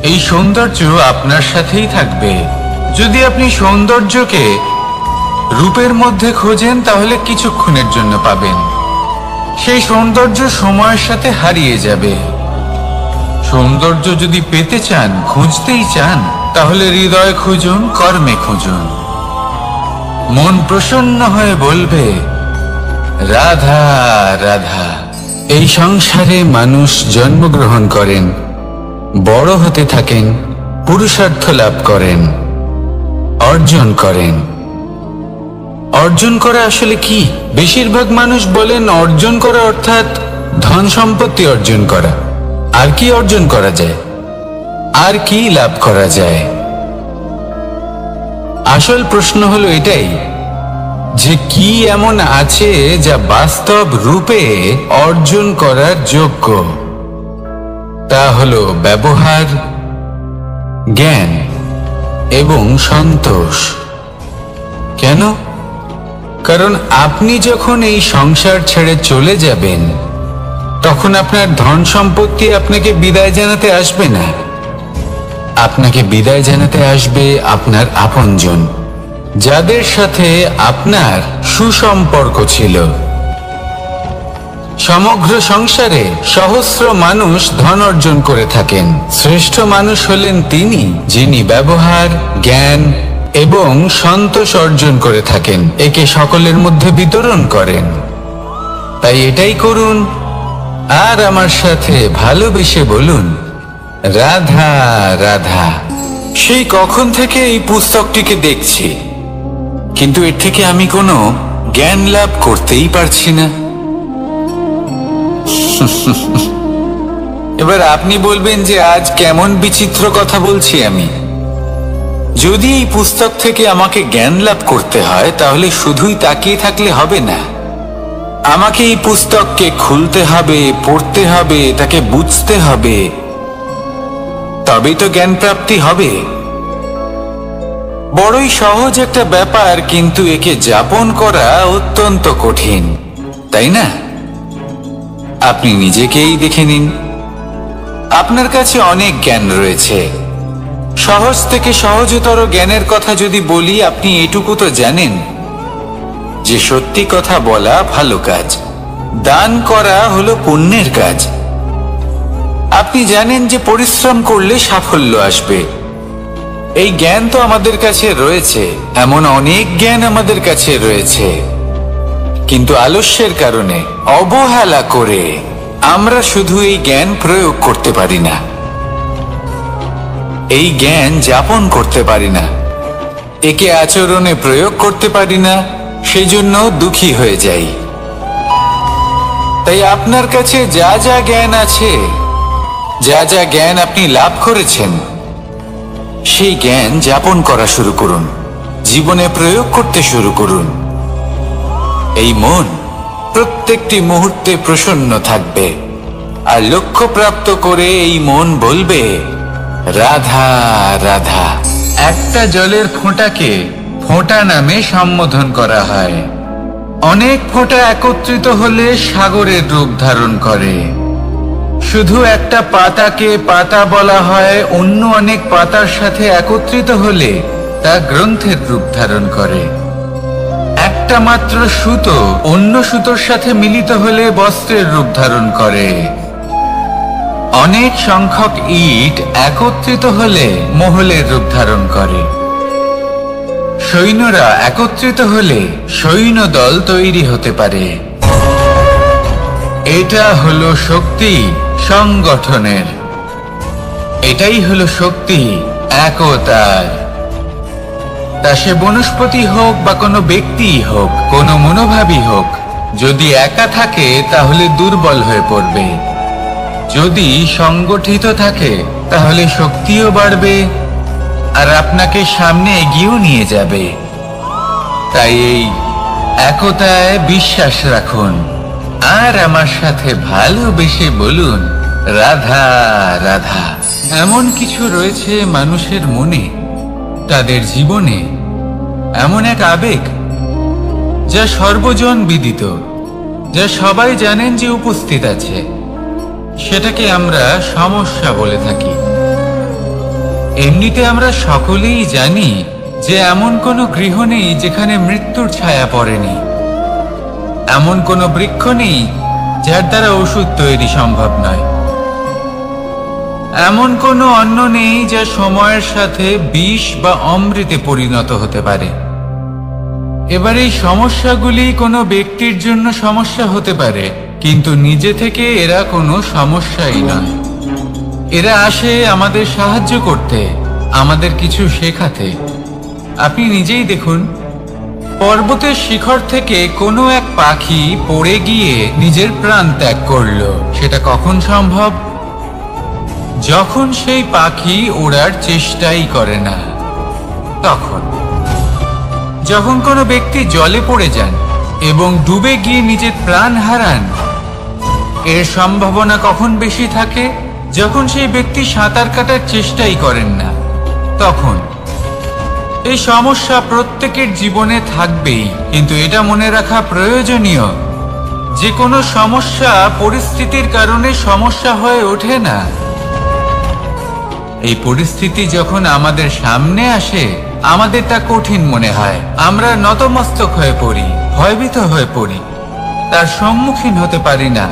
এই সৌন্দর্য আপনার সাথেই থাকবে। যদি আপনি সৌন্দর্যকে রূপের মধ্যে খোঁজেন, তাহলে কিছুক্ষণের জন্য পাবেন। সেই সৌন্দর্য সময়ের সাথে হারিয়ে যাবে। সৌন্দর্য যদি পেতে চান, খুঁজতেই চান, তাহলে হৃদয় খুঁজুন, কর্মে খুঁজুন। মন প্রসন্ন হয়ে বলবে, রাধা রাধা। এই সংসারে মানুষ জন্মগ্রহণ করেন, বড় হতে থাকেন, পুরুষার্থ লাভ করেন, অর্জন করেন। অর্জন করা আসলে কি? বেশিরভাগ মানুষ বলেন অর্জন করা অর্থাৎ ধন সম্পত্তি অর্জন করা। আর কি অর্জন করা যায়? আর কি লাভ করা যায়? আসল প্রশ্ন হলো এটাই যে কি এমন আছে যা বাস্তব রূপে অর্জন করার যোগ্য। তা হলো ব্যবহার, জ্ঞান এবং সন্তোষ। কেন? কারণ আপনি যখন এই সংসার ছেড়ে চলে যাবেন, তখন আপনার ধন সম্পত্তি আপনাকে বিদায় জানাতে আসবে না। আপনাকে বিদায় জানাতে আসবে আপনার আপনজন, যাদের সাথে আপনার সুসম্পর্ক ছিল। সমগ্র সংসারে সহস্র মানুষ ধন অর্জন করে থাকেন। শ্রেষ্ঠ মানুষ হলেন তিনি, যিনি ব্যবহার, জ্ঞান এবং সন্তোষ অর্জন করে থাকেন, একে সকলের মধ্যে বিতরণ করেন। তাই এটাই করুন আর আমার সাথে ভালোবেসে বলুন, রাধা রাধা। সেই কখন থেকে এই পুস্তকটিকে দেখছি, কিন্তু এর থেকে আমি কোনো জ্ঞান লাভ করতেই পারছি না। এবার আপনি বলবেন যে আজ কেমন বিচিত্র কথা বলছি আমি। যদি এই পুস্তক থেকে আমাকে জ্ঞান লাভ করতে হয়, তাহলে শুধুই তাকিয়ে থাকলে হবে না। আমাকে এই পুস্তককে খুলতে হবে, পড়তে হবে, তাকে বুঝতে হবে, তবেই তো জ্ঞান প্রাপ্তি হবে। বড়ই সহজ একটা ব্যাপার, কিন্তু একে যাপন করা অত্যন্ত কঠিন। তাই না? আপনি নিজেকেই দেখে নিন। আপনার কাছে অনেক জ্ঞান রয়েছে। সহজ থেকে সহজতর জ্ঞানের কথা যদি বলি, আপনি এটুকু তো জানেন যে সত্যি কথা বলা ভালো কাজ, দান করা হলো পুণ্যের কাজ। আপনি জানেন যে পরিশ্রম করলে সাফল্য আসবে। এই জ্ঞান তো আমাদের কাছে রয়েছে, এমন অনেক জ্ঞান আমাদের কাছে রয়েছে, কিন্তু আলস্যের কারণে, অবহেলা করে আমরা শুধু এই জ্ঞান প্রয়োগ করতে পারি না, এই জ্ঞান যাপন করতে পারি না, একে আচরণে প্রয়োগ করতে পারি না, সেই জন্য দুঃখী হয়ে যাই। তাই আপনার কাছে যা যা জ্ঞান আছে, যা যা জ্ঞান আপনি লাভ করেছেন, সেই জ্ঞান যাপন করা শুরু করুন, জীবনে প্রয়োগ করতে শুরু করুন। এই মন প্রত্যেকটি মুহূর্তে প্রসন্ন থাকবে, আর লক্ষ্য প্রাপ্ত করে এই মন বলবে, রাধা রাধা। একটা জলের ফোঁটাকে ফোঁটা নামে সম্বোধন করা হয়। অনেক ফোঁটা একত্রিত হলে সাগরের রূপ ধারণ করে। শুধু একটা পাতাকে পাতা বলা হয়, অন্য অনেক পাতার সাথে একত্রিত হলে তা গ্রন্থের রূপ ধারণ করে। একটা মাত্র সুতো অন্য সুতোর সাথে মিলিত হলে বস্ত্রের রূপ ধারণ করে। অনেক সংখ্যক ইট একত্রিত হলে মহলের রূপ ধারণ করে। সৈন্যরা একত্রিত হলে সৈন্যদল তৈরি হতে পারে। এটা হলো শক্তি সংগঠনের, এটাই হলো শক্তি একতার। তা সে বনস্পতি হোক বা কোনো ব্যক্তি হোক, কোনো মনোভাবই হোক, যদি একা থাকে তাহলে দুর্বল হয়ে পড়বে। যদি সংগঠিত থাকে তাহলে শক্তিও বাড়বে আর আপনাকে সামনে এগিয়েও নিয়ে যাবে। তাই এই একতায় বিশ্বাস রাখুন আর আমার সাথে ভালোবেসে বলুন, রাধা রাধা। এমন কিছু রয়েছে মানুষের মনে, তাদের জীবনে এমন এক আবেগ যা সর্বজন বিদিত, যা সবাই জানেন যে উপস্থিত আছে, সেটাকে আমরা সমস্যা বলে থাকি। এমনিতে আমরা সকলেই জানি যে এমন কোনো গৃহ নেই যেখানে মৃত্যুর ছায়া পড়েনি, এমন কোনো বৃক্ষ নেই যার দ্বারা ওষুধ তৈরি সম্ভব নয়, এমন কোনো অন্ন নেই যা সময়ের সাথে বিষ বা অমৃতে পরিণত হতে পারে। এবার এই সমস্যাগুলি কোনো ব্যক্তির জন্য সমস্যা হতে পারে, কিন্তু নিজে থেকে এরা কোনো সমস্যাই নয়। এরা আসে আমাদের সাহায্য করতে, আমাদের কিছু শেখাতে। আপনি নিজেই দেখুন, পর্বতের শিখর থেকে কোনো এক পাখি পড়ে গিয়ে নিজের প্রাণ ত্যাগ করলো। সেটা কখন সম্ভব? যখন সেই পাখি ওড়ার চেষ্টাই করে না। তখন যখন কোনো ব্যক্তি জলে পড়ে যান এবং ডুবে গিয়ে নিজের প্রাণ হারান, এর সম্ভাবনা কখন বেশি থাকে? যখন সেই ব্যক্তি সাঁতার কাটার চেষ্টাই করেন না। তখন এই সমস্যা প্রত্যেকের জীবনে থাকবেই, কিন্তু এটা মনে রাখা প্রয়োজনীয় যে কোনো সমস্যা পরিস্থিতির কারণে সমস্যা হয়ে ওঠে না। এই পরিস্থিতি যখন আমাদের সামনে আসে, আমাদের তা কঠিন মনে হয়, আমরা নতমস্তক হয়ে পড়ি, ভয়ভীত হয়ে পড়ি, তার সম্মুখীন হতে পারি না।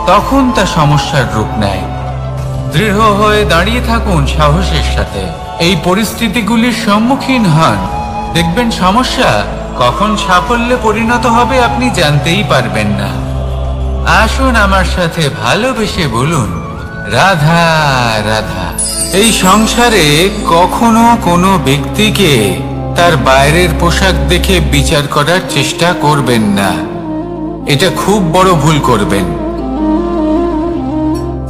তখন তা সমস্যার রূপ নেয়। দৃঢ় হয়ে দাঁড়িয়ে থাকুন সাহসের সাথে, এই পরিস্থিতিগুলির সম্মুখীন হন, দেখবেন সমস্যা কখন সাফল্যে পরিণত হবে আপনি জানতেই পারবেন না। আসুন আমার সাথে ভালোবেসে বলুন, রাধা রাধা। এই সংসারে কখনো কোনো ব্যক্তিকে তার বাইরের পোশাক দেখে বিচার করার চেষ্টা করবেন না, এটা খুব বড় ভুল করবেন।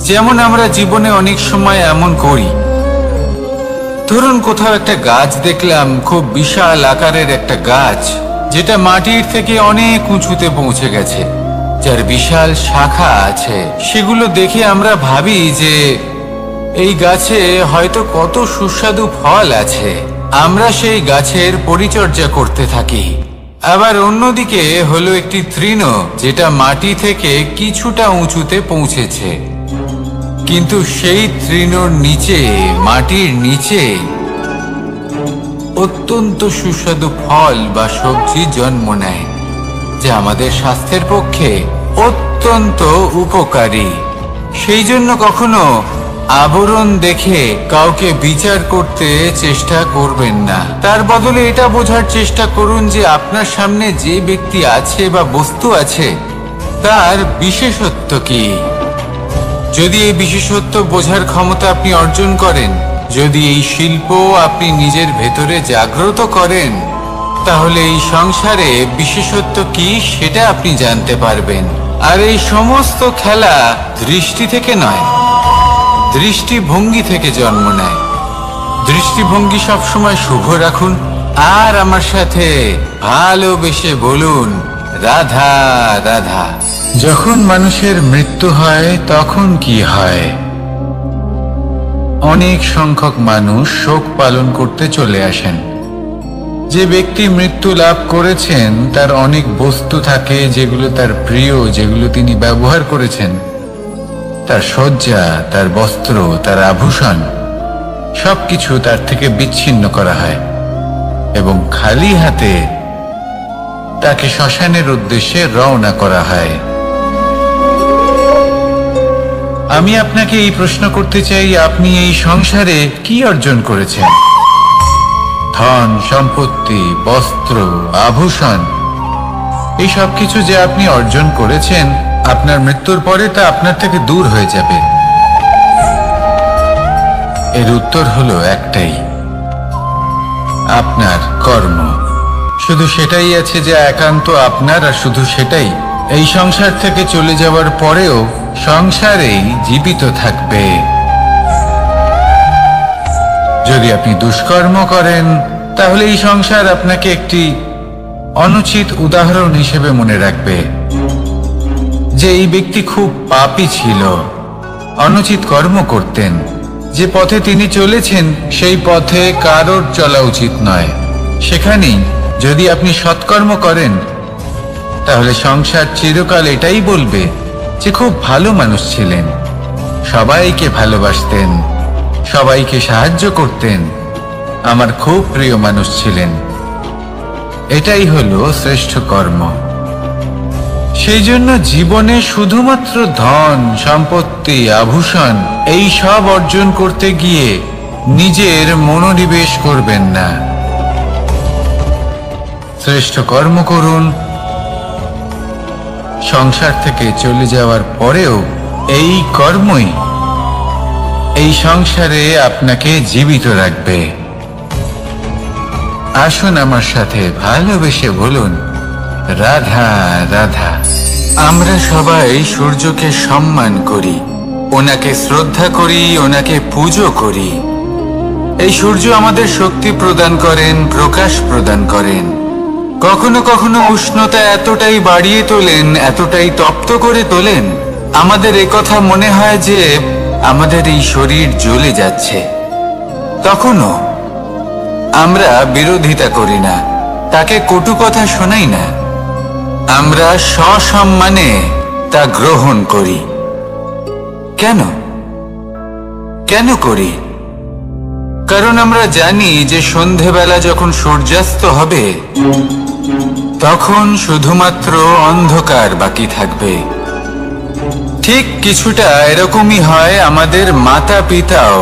যেমন আমরা জীবনে অনেক সময় এমন করি, ধরুন কোথাও একটা গাছ দেখলাম, খুব বিশাল আকারের একটা গাছ, যেটা মাটির থেকে অনেক উঁচুতে পৌঁছে গেছে, যার বিশাল শাখা আছে। সেগুলো দেখে আমরা ভাবি যে এই গাছে হয়তো কত সুস্বাদু ফল আছে। আমরা সেই গাছের পরিচর্যা করতে থাকি, আবার অন্যদিকে হলো একটি তৃণ, যেটা মাটি থেকে কিছুটা উঁচুতে পৌঁছেছে, কিন্তু সেই তৃণর নিচে, মাটির নিচে অত্যন্ত সুস্বাদু ফল বা সবজি জন্ম নেয়, যা আমাদের স্বাস্থ্যের পক্ষে অত্যন্ত উপকারী। সেই জন্য কখনো আবরণ দেখে কাউকে বিচার করতে চেষ্টা করবেন না। তার বদলে এটা বোঝার চেষ্টা করুন যে আপনার সামনে যে ব্যক্তি আছে বা বস্তু আছে তার বিশেষত্ব কি। যদি এই বিশেষত্ব বোঝার ক্ষমতা আপনি অর্জন করেন, যদি এই শিল্প আপনি নিজের ভেতরে জাগ্রত করেন, তাহলে এই সংসারে বিশেষত্ব কি সেটা আপনি জানতে পারবেন। আর এই সমস্ত খেলা দৃষ্টি থেকে নয়, দৃষ্টিভঙ্গি থেকে জন্ম নেয়। দৃষ্টিভঙ্গি সবসময় শুভ রাখুন আর আমার সাথে ভালোবেসে বলুন, রাধা রাধা। যখন মানুষের মৃত্যু হয় তখন কি হয়? অনেক সংখ্যক মানুষ শোক পালন করতে চলে আসেন। যে ব্যক্তি মৃত্যু লাভ করেছেন তার অনেক বস্তু থাকে যেগুলো তার প্রিয়, যেগুলো তিনি ব্যবহার করেছেন। তার শয্যা, তার বস্ত্র, তার আভূষণ সবকিছু তার থেকে বিচ্ছিন্ন করা হয় এবং খালি হাতে তাকে শ্মশানের উদ্দেশ্যে রওনা করা হয়। আমি আপনাকে এই প্রশ্ন করতে চাই, আপনি এই সংসারে কি অর্জন করেছেন? ধন সম্পত্তি, বস্ত্র, আভূষণ, এই সব কিছু যে আপনি অর্জন করেছেন, আপনার মৃত্যুর পরে তা আপনার থেকে দূর হয়ে যাবে। এর উত্তর হলো একটাই, আপনার কর্ম। শুধু সেটাই আছে যে একান্ত আপনার, আর শুধু সেটাই এই সংসার থেকে চলে যাওয়ার পরেও সংসারেই জীবিত থাকবে। যদি আপনি দুষ্কর্ম করেন তাহলে এই সংসার আপনাকে একটি অনুচিত উদাহরণ হিসেবে মনে রাখবে যে এই ব্যক্তি খুব পাপী ছিল, অনুচিত কর্ম করতেন। যে পথে তিনি চলেছেন সেই পথে কারোর চলা উচিত নয়। সেখানেই যদি আপনি সৎকর্ম করেন তাহলে সংসার চিরকাল এটাই বলবে যে খুব ভালো মানুষ ছিলেন, সবাইকে ভালোবাসতেন, সবাইকে সাহায্য করতেন, আমার খুব প্রিয় মানুষ ছিলেন। এটাই হলো শ্রেষ্ঠ কর্ম। সেই জন্য জীবনে শুধুমাত্র ধন সম্পত্তি আভূষণ এই সব অর্জন করতে গিয়ে নিজের মনোনিবেশ করবেন না। শ্রেষ্ঠ কর্ম করুন। সংসার থেকে চলে যাওয়ার পরেও এই কর্মই এই সংসারে আপনাকে জীবিত রাখবে। আসুন আমার সাথে ভালোবেসে বলুন, রাধা রাধা। আমরা সবাই সূর্যকে সম্মান করি, ওনাকে শ্রদ্ধা করি, ওনাকে পুজো করি। এই সূর্য আমাদের শক্তি প্রদান করেন, প্রকাশ প্রদান করেন। কখনো কখনো উষ্ণতা এতটাই বাড়িয়ে তোলেন, এতটাই তপ্ত করে তোলেন, আমাদের একথা মনে হয় যে আমাদের এই শরীর জ্বলে যাচ্ছে। তখনও আমরা বিরোধিতা করি না, তাকে কটু কথা শোনাই না, আমরা সসম্মানে তা গ্রহণ করি। কেন কেন করি? কারণ আমরা জানি যে সন্ধেবেলা যখন সূর্যাস্ত হবে তখন শুধুমাত্র অন্ধকার বাকি থাকবে। ঠিক কিছুটা এরকমই হয় আমাদের মাতা পিতাও,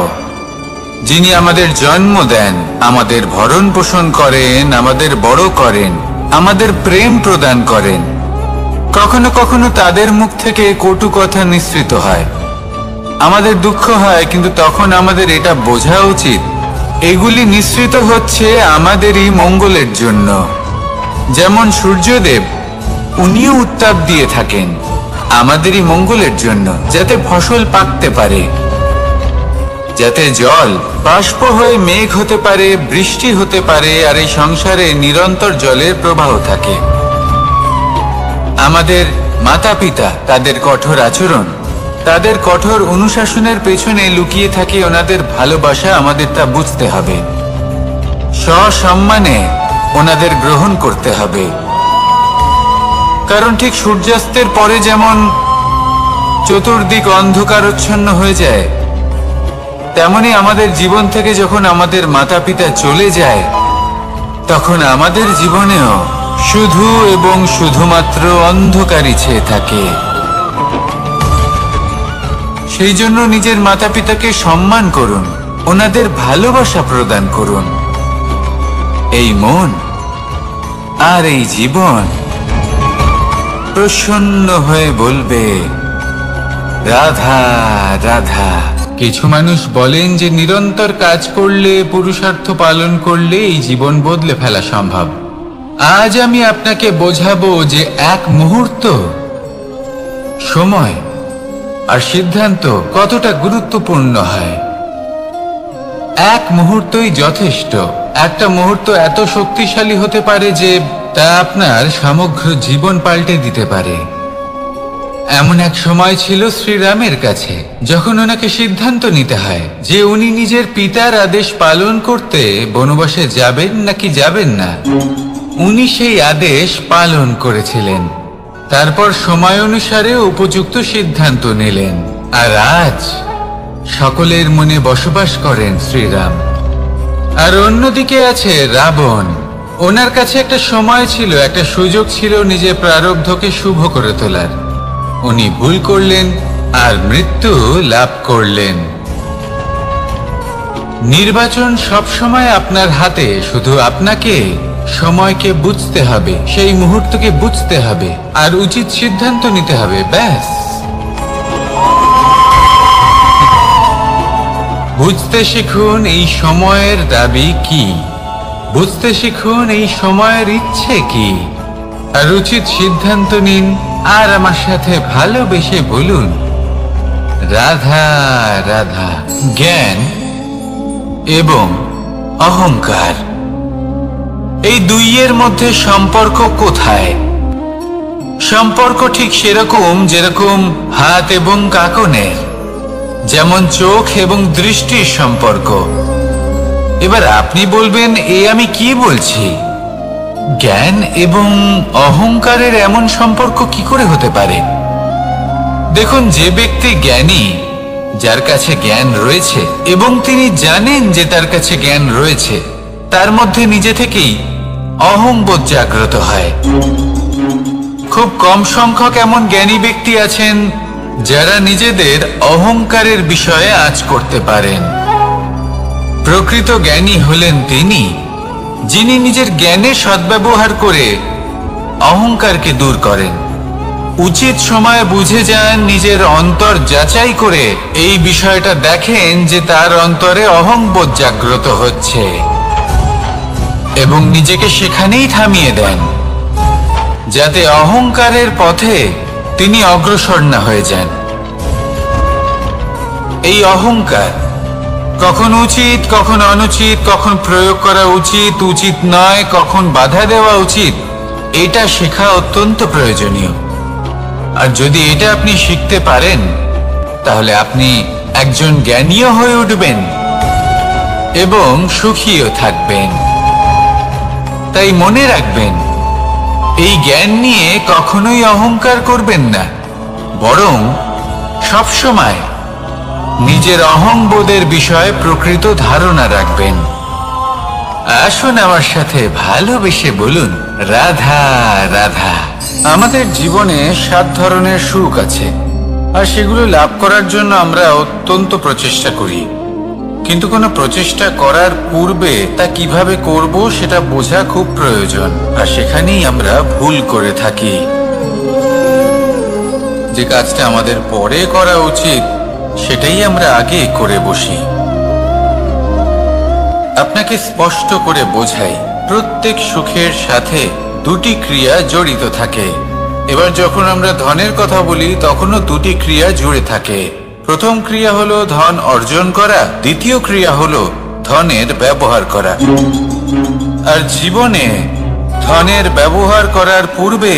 যিনি আমাদের জন্ম দেন, আমাদের ভরণ পোষণ করেন, আমাদের বড় করেন, আমাদের প্রেম প্রদান করেন। কখনো কখনো তাদের মুখ থেকে কটু কথা নিঃসৃত হয়, আমাদের দুঃখ হয়, কিন্তু তখন আমাদের এটা বোঝা উচিত এগুলি নিঃসৃত হচ্ছে আমাদেরই মঙ্গলের জন্য। যেমন সূর্যদেব, উনিও উত্তাপ দিয়ে থাকেন আমাদেরই মঙ্গলের জন্য, যাতে ফসল পাকতে পারে, যাতে জল বাষ্প হয়ে মেঘ হতে পারে, বৃষ্টি হতে পারে, আর এই সংসারে নিরন্তর জলের প্রবাহ থাকে। আমাদের মাতা পিতা, তাদের কঠোর আচরণ, তাদের কঠোর অনুশাসনের পেছনে লুকিয়ে থাকে ওনাদের ভালোবাসা। আমাদের তা বুঝতে হবে, সসম্মানে ওনাদের গ্রহণ করতে হবে, কারণ ঠিক সূর্যাস্তের পরে যেমন চতুর্দিক অন্ধকারচ্ছন্ন হয়ে যায়, তেমনি আমাদের জীবন থেকে যখন আমাদের মাতা পিতা চলে যায়, তখন আমাদের জীবনেও শুধু এবং শুধুমাত্র অন্ধকারই ছেয়ে থাকে। সেই জন্য নিজের মাতা পিতাকে সম্মান করুন, ওনাদের ভালোবাসা প্রদান করুন। এই মন আর এই জীবন প্রসন্ন হয়ে বলবে, রাধা রাধা। কিছু মানুষ বলেন যে নিরন্তর কাজ করলে, পুরুষার্থ পালন করলে এই জীবন বদলে ফেলা সম্ভব। আজ আমি আপনাকে বোঝাবো যে এক মুহূর্ত, সময় আর সিদ্ধান্ত কতটা গুরুত্বপূর্ণ হয়। এক মুহূর্তই যথেষ্ট। একটা মুহূর্ত এত শক্তিশালী হতে পারে যে তা আপনার সমগ্র জীবন পাল্টে দিতে পারে। এমন এক সময় ছিল শ্রীরামের কাছে, যখন ওনাকে সিদ্ধান্ত নিতে হয় যে উনি নিজের পিতার আদেশ পালন করতে বনবাসে যাবেন নাকি যাবেন না। উনি সেই আদেশ পালন করেছিলেন, তারপর সময় অনুসারে উপযুক্ত সিদ্ধান্ত নিলেন। আর আজ সকলের মনে বসবাস করেন শ্রীরাম। আর অন্যদিকে আছে রাবণ। ওনার কাছে একটা সময় ছিল, একটা সুযোগ ছিল নিজের প্রারব্ধকে শুভ করে তোলার। উনি ভুল করলেন আর মৃত্যু লাভ করলেন। নির্বাচন সবসময় আপনার হাতে, শুধু আপনাকে সময়কে বুঝতে হবে, সেই মুহূর্তকে বুঝতে হবে আর উচিত সিদ্ধান্ত নিতে হবে, ব্যাস। বুঝতে শিখুন এই সময়ের দাবি কি, বুঝতে শিখুন এই সময়ের ইচ্ছে কি, আর উচিত সিদ্ধান্ত নিন। আর আমার সাথে ভালোবেসে বলুন, রাধা রাধা। জ্ঞান এবং অহংকার, এই দুইয়ের মধ্যে সম্পর্ক কোথায়? সম্পর্ক ঠিক সেরকম যেরকম হাত এবং কাঁকনের, যেমন চোখ এবং দৃষ্টির সম্পর্ক। এবার আপনি বলবেন, এ আমি কি বলছি? জ্ঞান এবং অহংকারের এমন সম্পর্ক কি করে হতে পারে? দেখুন, যে ব্যক্তি জ্ঞানী, যার কাছে জ্ঞান রয়েছে এবং তিনি জানেন যে তার কাছে জ্ঞান রয়েছে, তার মধ্যে নিজে থেকেই অহংবোধ জাগ্রত হয়। খুব কম সংখ্যক এমন জ্ঞানী ব্যক্তি আছেন যারা নিজেদের অহংকারের বিষয়ে আঁচ করতে পারেন। প্রকৃত জ্ঞানী হলেন তিনি, যিনি নিজের জ্ঞানের সদ্ব্যবহার করে অহংকারকে দূর করেন। উচিত সময়ে বুঝে যান, নিজের অন্তর যাচাই করে এই বিষয়টা দেখেন যে তার অন্তরে অহংবোধ জাগ্রত হচ্ছে এবং নিজেকে সেখানেই থামিয়ে দেন, যাতে অহংকারের পথে তিনি অগ্রসর না হয়ে যান। এই অহংকার কখন উচিত, কখন অনুচিত, কখন প্রয়োগ করা উচিত, উচিত নয়, কখন বাধা দেওয়া উচিত, এটা শেখা অত্যন্ত প্রয়োজনীয়। আর যদি এটা আপনি শিখতে পারেন, তাহলে আপনি একজন জ্ঞানীও হয়ে উঠবেন এবং সুখীও থাকবেন। তাই মনে রাখবেন, এই জ্ঞান নিয়ে কখনোই অহংকার করবেন না, বরং সবসময় নিজের অহংবোধের বিষয়ে প্রকৃত ধারণা রাখবেন। আসুন আমার সাথে ভালোবেসে বলুন, রাধা রাধা। আমাদের জীবনে 7 ধরনের সুখ আছে, আর সেগুলো লাভ করার জন্য আমরা অত্যন্ত প্রচেষ্টা করি। কিন্তু কোনো প্রচেষ্টা করার পূর্বে তা কিভাবে করব সেটা বোঝা খুব প্রয়োজন, আর সেখানেই আমরা ভুল করে থাকি। যে কাজটা আমাদের পরে করা উচিত, সেটাই আমরা আগে করে বসি। আপনাকে স্পষ্ট করে বোঝাই, প্রত্যেক সুখের সাথে 2টি ক্রিয়া জড়িত থাকে। এবার যখন আমরা ধনের কথা বলি, তখনও 2টি ক্রিয়া জুড়ে থাকে। প্রথম ক্রিয়া হলো ধন অর্জন করা, দ্বিতীয় ক্রিয়া হলো ধনের ব্যবহার করা। আর জীবনে ধনের ব্যবহার করার পূর্বে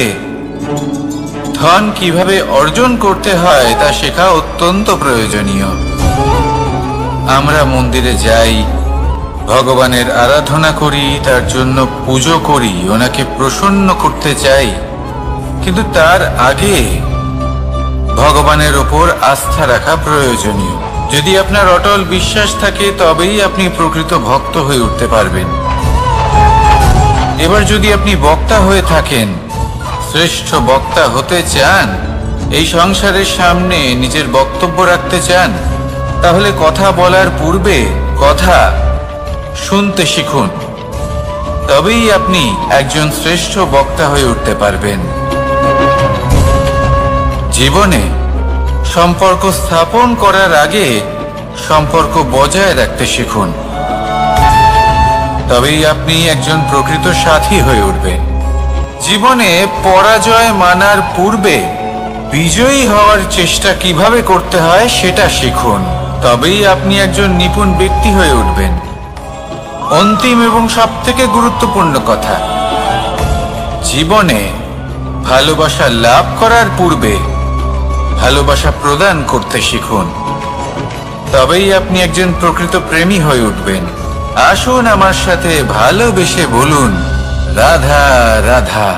ধন কিভাবে অর্জন করতে হয় তা শেখা অত্যন্ত প্রয়োজনীয়। আমরা মন্দিরে যাই, ভগবানের আরাধনা করি, তার জন্য পুজো করি, ওনাকে প্রসন্ন করতে চাই। কিন্তু তার আগে ভগবানের ওপর আস্থা রাখা প্রয়োজনীয়। যদি আপনার অটল বিশ্বাস থাকে তবেই আপনি প্রকৃত ভক্ত হয়ে উঠতে পারবেন। এবার যদি আপনি বক্তা হয়ে থাকেন, শ্রেষ্ঠ বক্তা হতে চান, এই সংসারের সামনে নিজের বক্তব্য রাখতে চান, তাহলে কথা বলার পূর্বে কথা শুনতে শিখুন। তবেই আপনি একজন শ্রেষ্ঠ বক্তা হয়ে উঠতে পারবেন। জীবনে সম্পর্ক স্থাপন করার আগে সম্পর্ক বজায় রাখতে শিখুন। তবেই আপনি একজন প্রকৃত সাথী হয়ে উঠবেন। জীবনে পরাজয় মানার পূর্বে বিজয়ী হওয়ার চেষ্টা কিভাবে করতে হয় সেটা শিখুন। তবেই আপনি একজন নিপুণ ব্যক্তি হয়ে উঠবেন। অন্তিম এবং সবথেকে গুরুত্বপূর্ণ কথা, জীবনে ভালোবাসা লাভ করার পূর্বে ভালোবাসা প্রদান করতে শিখুন। তবেই আপনি একজন প্রকৃত প্রেমী হয়ে উঠবেন। আসুন আমার সাথে ভালোবেসে বলুন, রাধা রাধা।